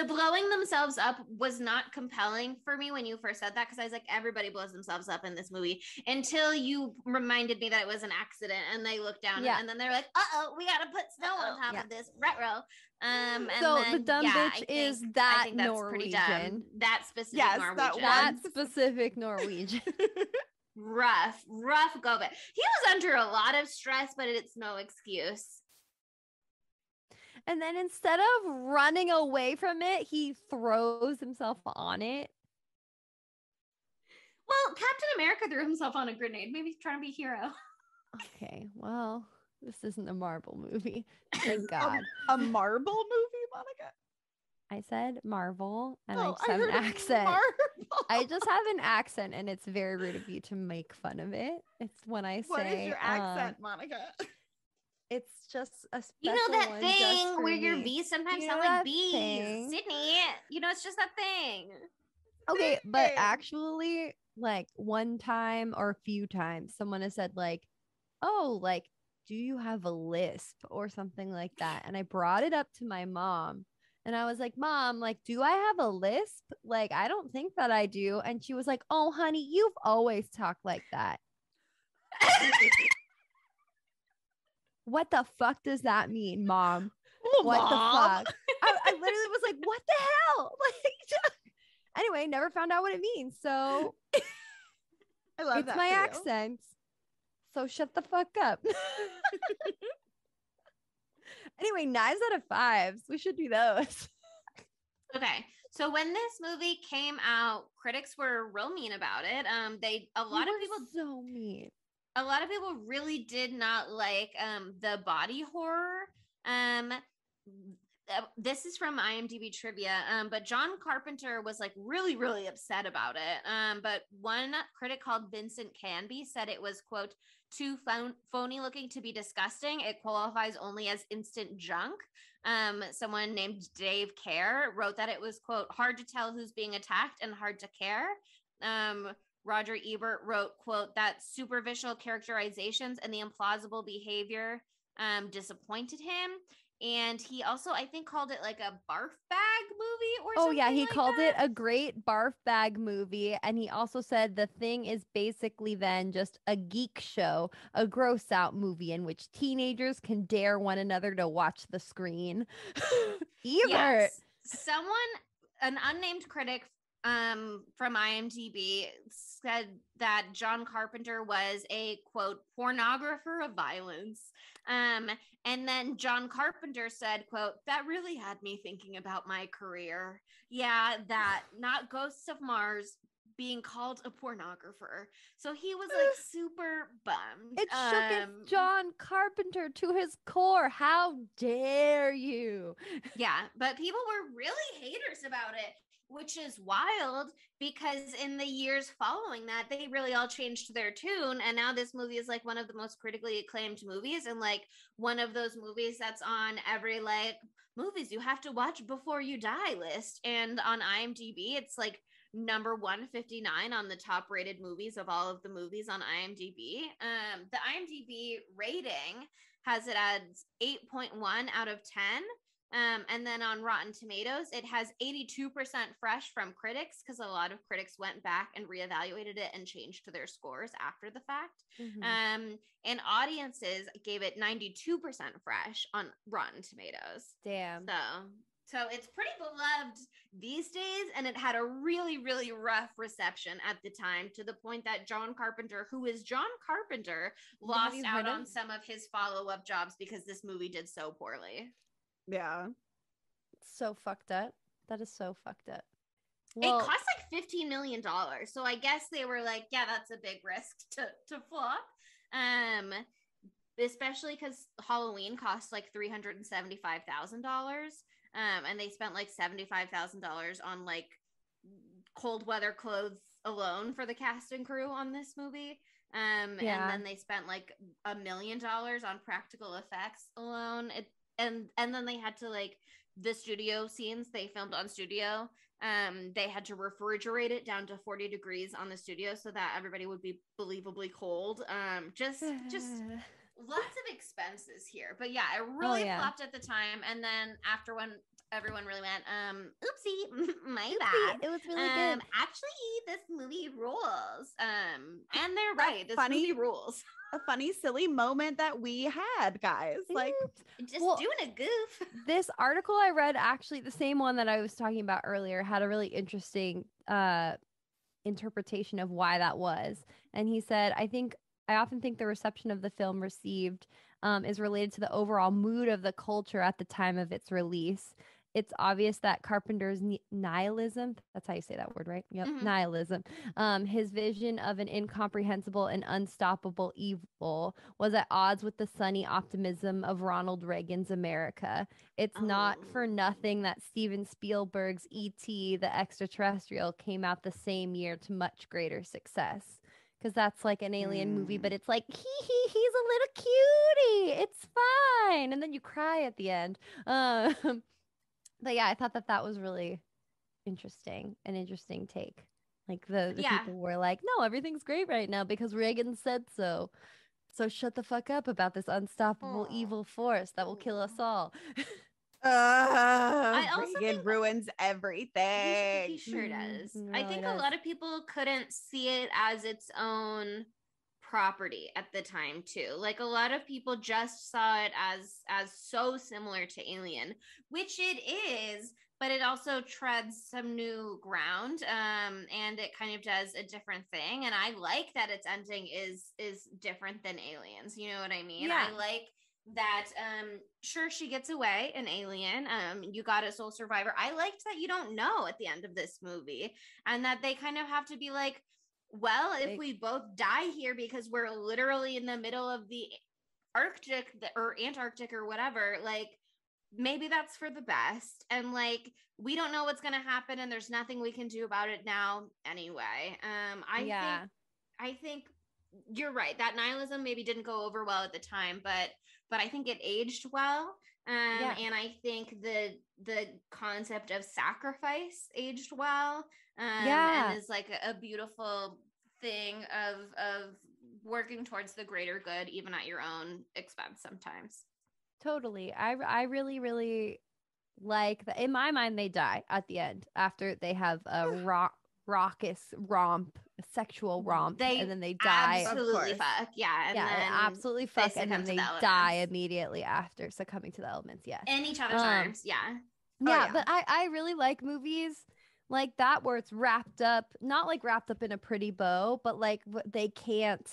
Speaker 4: blowing themselves up was not compelling for me when you first said that, because I was like, everybody blows themselves up in this movie, until you reminded me that it was an accident, and they looked down and then they're like, we gotta put snow on top of this retro. And
Speaker 3: so
Speaker 4: then,
Speaker 3: the dumb bitch is that
Speaker 4: I think that's
Speaker 3: Norwegian.
Speaker 4: Pretty dumb. That specific Norwegian.
Speaker 3: That specific Norwegian.
Speaker 4: rough go bit. He was under a lot of stress, but it's no excuse.
Speaker 3: And then instead of running away from it, he throws himself on it.
Speaker 4: Well, Captain America threw himself on a grenade. Maybe he's trying to be a hero.
Speaker 3: Okay, well, this isn't a Marvel movie. Thank God.
Speaker 2: A Marvel movie, Monica?
Speaker 3: I said Marvel, and I just have an accent. I just have an accent, and it's very rude of you to make fun of it. It's when I say,
Speaker 2: what is your accent, Monica?
Speaker 3: It's just a special
Speaker 4: you know that
Speaker 3: one
Speaker 4: thing where
Speaker 3: me.
Speaker 4: your V's sometimes sound like B's. Sydney, you know, it's just that thing.
Speaker 3: Okay, but actually, like one time or a few times, someone has said like, oh, like, do you have a lisp or something like that? And I brought it up to my mom, and I was like, Mom, like, do I have a lisp? Like, I don't think that I do. And she was like, oh, honey, you've always talked like that. What the fuck does that mean, Mom? what
Speaker 2: Mom.
Speaker 3: the fuck? I literally was like, what the hell? Like, anyway, never found out what it means. So
Speaker 2: I love
Speaker 3: it's
Speaker 2: that
Speaker 3: my
Speaker 2: for you.
Speaker 3: accent. So shut the fuck up. Anyway, 9s out of 5s. We should do those.
Speaker 4: Okay. So when this movie came out, critics were real mean about it. A lot of people
Speaker 3: so mean.
Speaker 4: A lot of people really did not like the body horror. This is from IMDb trivia, but John Carpenter was like really, really upset about it. But one critic called Vincent Canby said it was, quote, too phony looking to be disgusting. It qualifies only as instant junk. Someone named Dave Kerr wrote that it was, quote, hard to tell who's being attacked and hard to care. Roger Ebert wrote, quote, that superficial characterizations and the implausible behavior disappointed him. And he also, I think, called it like a barf bag movie or something.
Speaker 3: Oh, yeah. He
Speaker 4: like
Speaker 3: called
Speaker 4: that.
Speaker 3: it a great barf bag movie. And he also said the thing is basically then just a geek show, a gross out movie in which teenagers can dare one another to watch the screen. Ebert.
Speaker 4: Yes. An unnamed critic from IMDb said that John Carpenter was a, quote, pornographer of violence. And then John Carpenter said, quote, that really had me thinking about my career. Yeah, that, not Ghosts of Mars, being called a pornographer. So he was like super bummed.
Speaker 3: It shook John Carpenter to his core. How dare you?
Speaker 4: Yeah, but people were really haters about it, which is wild because in the years following that, they really all changed their tune. And now this movie is like one of the most critically acclaimed movies and like one of those movies that's on every like movies you have to watch before you die list. And on IMDb, it's like number 159 on the top rated movies of all of the movies on IMDb. The IMDb rating has it as 8.1 out of 10. And then on Rotten Tomatoes, it has 82% fresh from critics because a lot of critics went back and reevaluated it and changed their scores after the fact.
Speaker 3: Mm-hmm.
Speaker 4: And audiences gave it 92% fresh on Rotten Tomatoes.
Speaker 3: Damn.
Speaker 4: So it's pretty beloved these days, and it had a really, really rough reception at the time, to the point that John Carpenter, who is John Carpenter, lost out on some of his follow-up jobs because this movie did so poorly.
Speaker 2: Yeah.
Speaker 3: So fucked up. That is so fucked up. Well,
Speaker 4: it cost like $15 million. So I guess they were like, yeah, that's a big risk to flop. Especially because Halloween cost like $375,000. And they spent like $75,000 on like cold weather clothes alone for the cast and crew on this movie. And then they spent like $1 million on practical effects alone. And then they had to, like, the studio scenes they filmed on studio, they had to refrigerate it down to 40 degrees on the studio so that everybody would be believably cold. Just lots of expenses here. But yeah, it really flopped at the time. And then after, when everyone really went, oopsie, my bad.
Speaker 3: It was really good.
Speaker 4: Actually, this movie rules. And they're right. This movie rules.
Speaker 2: A funny, silly moment that we had, guys. Like,
Speaker 4: just doing a goof.
Speaker 3: This article I read, actually, the same one that I was talking about earlier, had a really interesting interpretation of why that was. And he said, I often think the reception of the film received is related to the overall mood of the culture at the time of its release. It's obvious that Carpenter's nihilism, that's how you say that word, right? Yep,
Speaker 4: Mm-hmm.
Speaker 3: Nihilism. His vision of an incomprehensible and unstoppable evil was at odds with the sunny optimism of Ronald Reagan's America. It's not for nothing that Steven Spielberg's E.T., the Extraterrestrial, came out the same year to much greater success. Because that's like an alien movie, but it's like, he's a little cutie. It's fine. And then you cry at the end. But yeah, I thought that was really interesting, an interesting take. Like the people were like, no, everything's great right now because Reagan said so. So shut the fuck up about this unstoppable evil force that will kill us all.
Speaker 2: I also Reagan ruins everything.
Speaker 4: He sure does.
Speaker 3: Really
Speaker 4: I think
Speaker 3: does.
Speaker 4: a lot of people couldn't see it as its own property at the time too. Like a lot of people just saw it as so similar to Alien, which it is, but it also treads some new ground, and it kind of does a different thing. And I like that its ending is different than Aliens. You know what I mean?
Speaker 3: Yeah.
Speaker 4: I like that. Sure, she gets away in Alien. You got a sole survivor. I liked that you don't know at the end of this movie, and that they kind of have to be like, well, if we both die here because we're literally in the middle of the Arctic or Antarctic or whatever, like maybe that's for the best. And like we don't know what's going to happen, and there's nothing we can do about it now anyway. I think you're right, that nihilism maybe didn't go over well at the time, but I think it aged well. And I think the concept of sacrifice aged well, and is like a beautiful thing of working towards the greater good, even at your own expense sometimes.
Speaker 3: Totally. I really, really like that. In my mind, they die at the end after they have a raucous romp, a sexual romp, and then they die.
Speaker 4: Absolutely fuck. Yeah. And then
Speaker 3: absolutely fuck. And then they die immediately after succumbing to the elements. Yes.
Speaker 4: In each other's arms. Yeah.
Speaker 3: Yeah. But I really like movies like that where it's wrapped up, not like wrapped up in a pretty bow, but like they can't.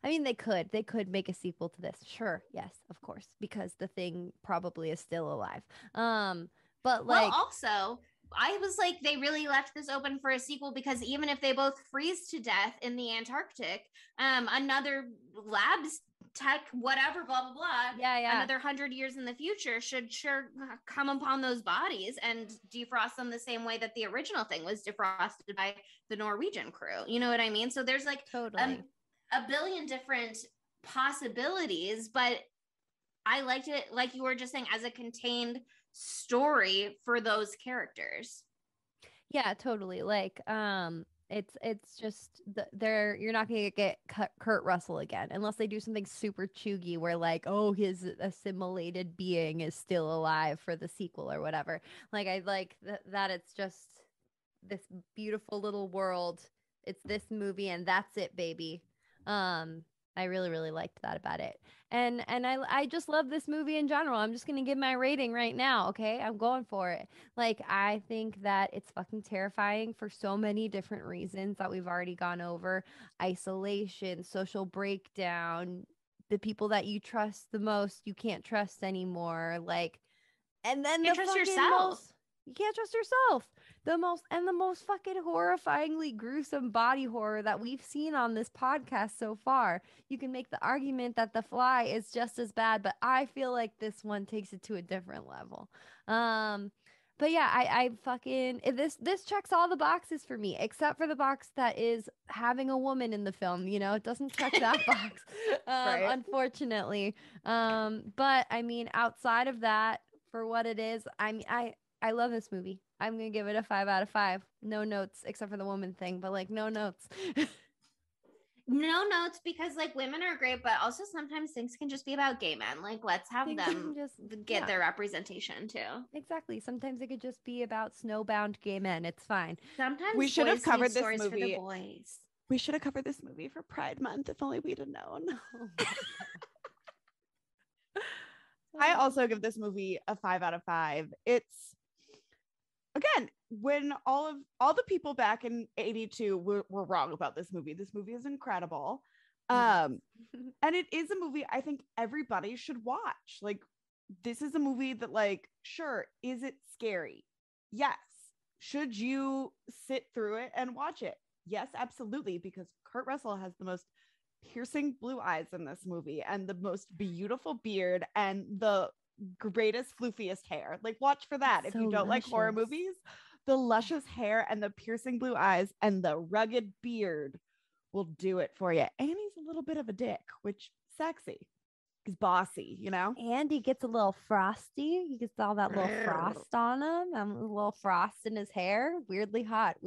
Speaker 3: I mean, they could make a sequel to this. Sure. Yes, of course, because the thing probably is still alive. But like,
Speaker 4: well, also, I was like, they really left this open for a sequel, because even if they both freeze to death in the Antarctic, another labs tech, whatever, blah, blah, blah. Another 100 years in the future should sure come upon those bodies and defrost them the same way that the original thing was defrosted by the Norwegian crew. You know what I mean? So there's like a billion different possibilities, but I liked it, like you were just saying, as a contained story for those characters.
Speaker 3: Yeah, totally. Like, it's just you're not gonna get Kurt Russell again unless they do something super chuggy where like, oh, his assimilated being is still alive for the sequel or whatever. Like, I like that it's just this beautiful little world. It's this movie and that's it, baby. I really, really liked that about it. And I just love this movie in general. I'm just going to give my rating right now. Okay. I'm going for it. Like, I think that it's fucking terrifying for so many different reasons that we've already gone over: isolation, social breakdown, the people that you trust the most, you can't trust anymore. Like, and then you can't trust yourself. You can't trust yourself. The most fucking horrifyingly gruesome body horror that we've seen on this podcast so far. You can make the argument that The Fly is just as bad, but I feel like this one takes it to a different level. But yeah, I fucking this checks all the boxes for me, except for the box that is having a woman in the film. You know, it doesn't check that box, unfortunately. But I mean, outside of that, for what it is, I love this movie. I'm going to give it a 5 out of 5. No notes except for the woman thing, but like no notes.
Speaker 4: No notes, because like women are great, but also sometimes things can just be about gay men. Like, let's have them just get their representation too.
Speaker 3: Exactly. Sometimes it could just be about snowbound gay men. It's fine.
Speaker 4: Sometimes
Speaker 2: we should have covered this movie.
Speaker 4: For the boys.
Speaker 2: We should have covered this movie for Pride Month if only we'd have known. I also give this movie a 5 out of 5. It's, again, when all the people back in 82 were wrong about this movie. This movie is incredible. And it is a movie I think everybody should watch. Like, this is a movie that, like, sure, is it scary? Yes. Should you sit through it and watch it? Yes, absolutely, because Kurt Russell has the most piercing blue eyes in this movie and the most beautiful beard and the greatest floofiest hair. Like, watch for that. If you don't like horror movies, the luscious hair and the piercing blue eyes and the rugged beard will do it for you. And he's a little bit of a dick, which sexy. He's bossy, you know?
Speaker 3: And he gets a little frosty. He gets all that little frost on him, and a little frost in his hair. Weirdly hot.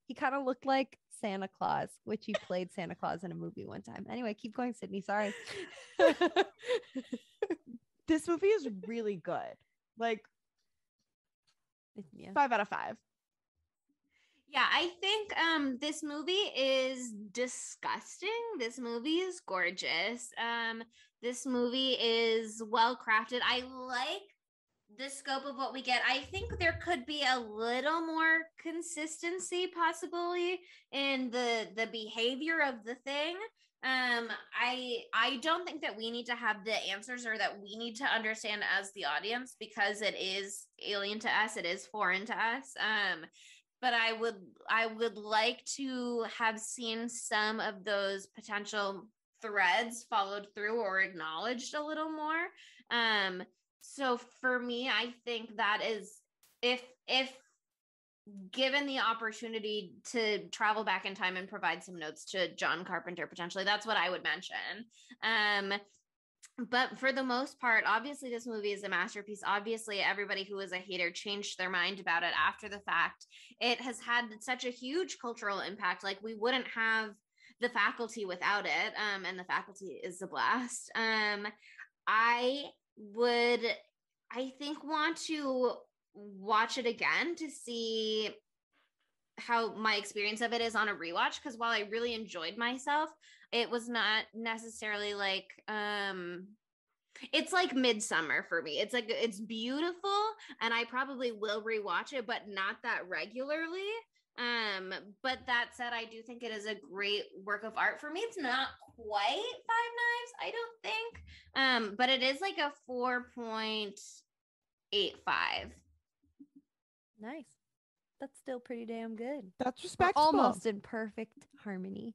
Speaker 3: He kind of looked like Santa Claus, which he played Santa Claus in a movie one time. Anyway, keep going, Sydney. Sorry.
Speaker 2: This movie is really good. Like, 5 out of 5.
Speaker 4: Yeah, I think this movie is disgusting. This movie is gorgeous. This movie is well crafted. I like the scope of what we get. I think there could be a little more consistency possibly in the behavior of the thing. I don't think that we need to have the answers or that we need to understand as the audience because it is alien to us, it is foreign to us. But I would like to have seen some of those potential threads followed through or acknowledged a little more. So for me, I think that is if given the opportunity to travel back in time and provide some notes to John Carpenter potentially, that's what I would mention. But for the most part, obviously this movie is a masterpiece. Obviously everybody who was a hater changed their mind about it after the fact. It has had such a huge cultural impact. Like we wouldn't have the Faculty without it. And the Faculty is a blast. I would, I think, want to watch it again to see how my experience of it is on a rewatch, because while I really enjoyed myself, it was not necessarily like it's like Midsummer for me. It's like it's beautiful and I probably will rewatch it, but not that regularly. But that said, I do think it is a great work of art. For me, it's not quite Five Knives, I don't think. But it is like a 4.85.
Speaker 3: Nice. That's still pretty damn good.
Speaker 2: That's
Speaker 3: We're
Speaker 2: respectable.
Speaker 3: almost in perfect harmony.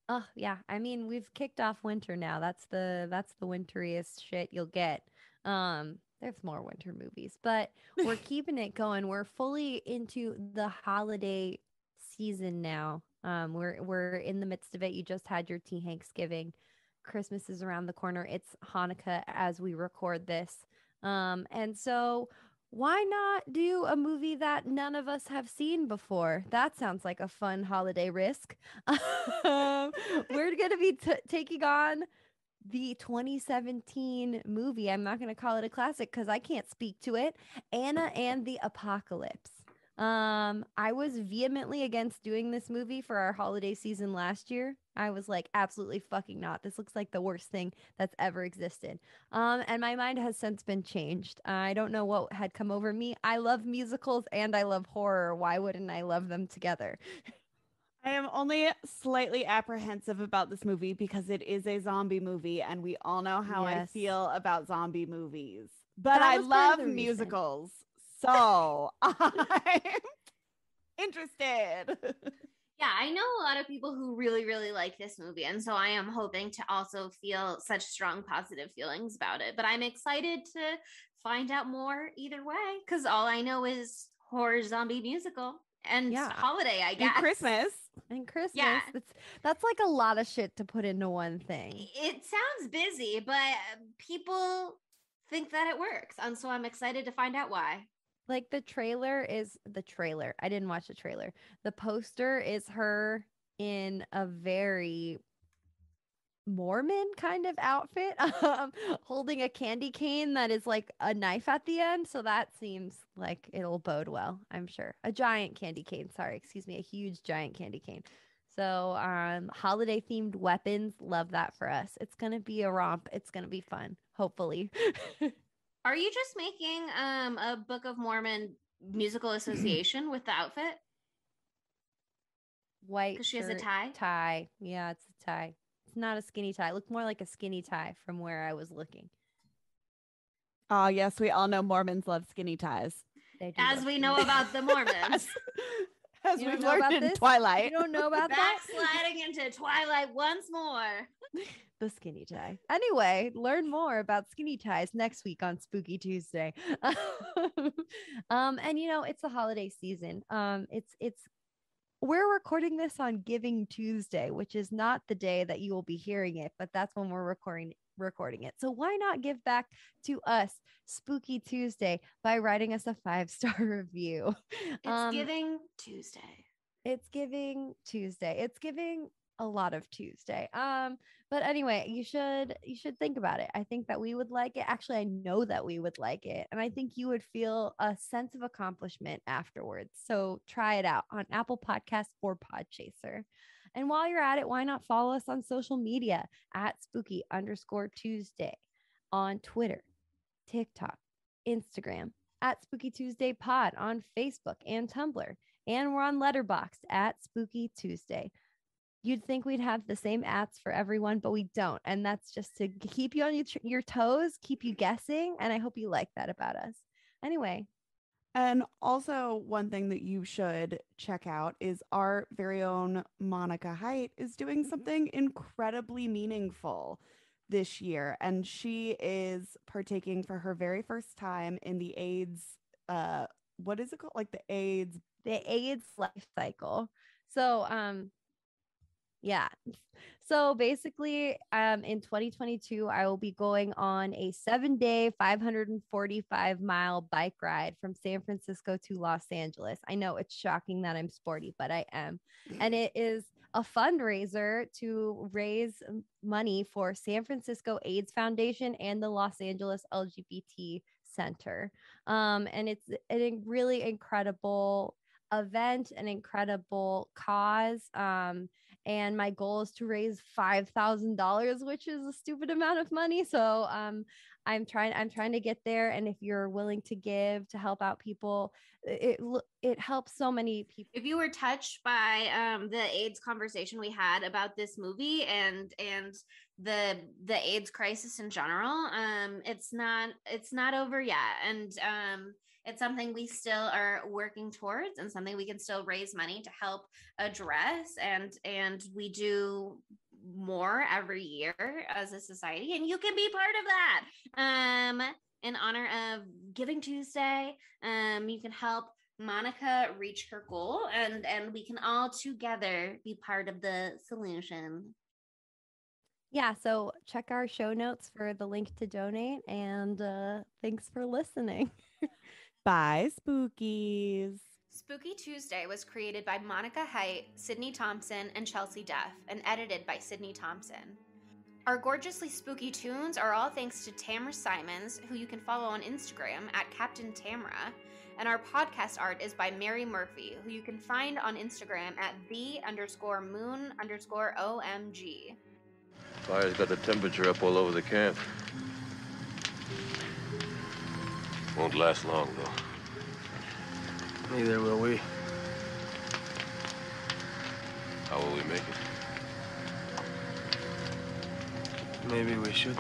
Speaker 3: Oh yeah, I mean we've kicked off winter now. That's the winteriest shit you'll get. There's more winter movies, but we're keeping it going. We're fully into the holiday season now. We're in the midst of it. You just had your tea Thanksgiving. Christmas is around the corner. It's Hanukkah as we record this. And so why not do a movie that none of us have seen before? That sounds like a fun holiday risk. We're going to be taking on the 2017 movie. I'm not going to call it a classic because I can't speak to it. Anna and the Apocalypse. I was vehemently against doing this movie for our holiday season last year. I was like, absolutely fucking not. This looks like the worst thing that's ever existed. And my mind has since been changed. I don't know what had come over me. I love musicals and I love horror. Why wouldn't I love them together?
Speaker 2: I am only slightly apprehensive about this movie because it is a zombie movie and we all know how I
Speaker 3: Yes.
Speaker 2: feel about zombie movies. But
Speaker 3: That
Speaker 2: I
Speaker 3: was part of
Speaker 2: love
Speaker 3: the reason.
Speaker 2: musicals. So I'm interested.
Speaker 4: Yeah, I know a lot of people who really, really like this movie. And so I am hoping to also feel such strong positive feelings about it. But I'm excited to find out more either way, because all I know is horror zombie musical and
Speaker 3: Yeah.
Speaker 4: holiday, I guess.
Speaker 2: And Christmas.
Speaker 3: And Christmas.
Speaker 4: Yeah.
Speaker 3: That's like a lot of shit to put into one thing.
Speaker 4: It sounds busy, but people think that it works. And so I'm excited to find out why.
Speaker 3: Like the trailer. I didn't watch the trailer. The poster is her in a very Mormon kind of outfit, holding a candy cane that is like a knife at the end. So that seems like it'll bode well, I'm sure. A giant candy cane. Sorry, excuse me. A huge giant candy cane. So holiday themed weapons. Love that for us. It's going to be a romp. It's going to be fun. Hopefully.
Speaker 4: Are you just making a Book of Mormon musical association with the outfit?
Speaker 3: White.
Speaker 4: Because she has a
Speaker 3: shirt,
Speaker 4: tie?
Speaker 3: Tie. Yeah, it's a tie. It's not a skinny tie. It looked more like a skinny tie from where I was looking.
Speaker 2: Oh, yes. We all know Mormons love skinny ties.
Speaker 3: They do
Speaker 4: As
Speaker 3: love
Speaker 4: we
Speaker 3: skinny
Speaker 4: know
Speaker 3: ties.
Speaker 4: about the Mormons.
Speaker 2: As
Speaker 3: You
Speaker 2: we've
Speaker 3: don't know about
Speaker 2: learned in
Speaker 3: this?
Speaker 2: Twilight.
Speaker 3: You don't know about that?
Speaker 4: Backsliding into Twilight once more.
Speaker 3: The skinny tie. Anyway, learn more about skinny ties next week on Spooky Tuesday. And you know, it's the holiday season. We're recording this on Giving Tuesday, which is not the day that you will be hearing it, but that's when we're recording it. So why not give back to us Spooky Tuesday by writing us a 5-star review?
Speaker 4: It's Giving Tuesday.
Speaker 3: It's Giving Tuesday. It's giving a lot of Tuesday. But anyway, you should think about it. I think that we would like it. Actually, I know that we would like it. And I think you would feel a sense of accomplishment afterwards. So try it out on Apple Podcasts or Podchaser. And while you're at it, why not follow us on social media at spooky_Tuesday on Twitter, TikTok, Instagram, at Spooky Tuesday Pod on Facebook and Tumblr. And we're on Letterboxd at Spooky Tuesday. You'd think we'd have the same ads for everyone, but we don't. And that's just to keep you on your toes, keep you guessing. And I hope you like that about us. Anyway.
Speaker 2: And also one thing that you should check out is our very own Monica Haidt is doing something incredibly meaningful this year. And she is partaking for her very first time in the AIDS, what is it called? Like the AIDS
Speaker 3: life cycle. So, yeah. So basically, in 2022, I will be going on a 7-day, 545-mile bike ride from San Francisco to Los Angeles. I know it's shocking that I'm sporty, but I am. And it is a fundraiser to raise money for San Francisco AIDS Foundation and the Los Angeles LGBT Center. And it's a really incredible event, an incredible cause. And my goal is to raise $5,000, which is a stupid amount of money. So I'm trying to get there. And if you're willing to give to help out people, it helps so many people.
Speaker 4: If you were touched by the AIDS conversation we had about this movie and the AIDS crisis in general, it's not over yet, and it's something we still are working towards and something we can still raise money to help address, and we do more every year as a society, and you can be part of that. In honor of Giving Tuesday, you can help Monica reach her goal, and we can all together be part of the solution.
Speaker 3: Yeah, so check our show notes for the link to donate, and thanks for listening.
Speaker 2: Bye, Spookies.
Speaker 4: Spooky Tuesday was created by Monica Haidt, Sydney Thompson, and Chelsea Duff, and edited by Sydney Thompson. Our gorgeously spooky tunes are all thanks to Tamara Simons, who you can follow on Instagram at Captain Tamara, and our podcast art is by Mary Murphy, who you can find on Instagram at the_moon_OMG.
Speaker 5: Fire's got the temperature up all over the camp. Won't last long, though.
Speaker 1: Neither will we.
Speaker 5: How will we make it?
Speaker 1: Maybe we should.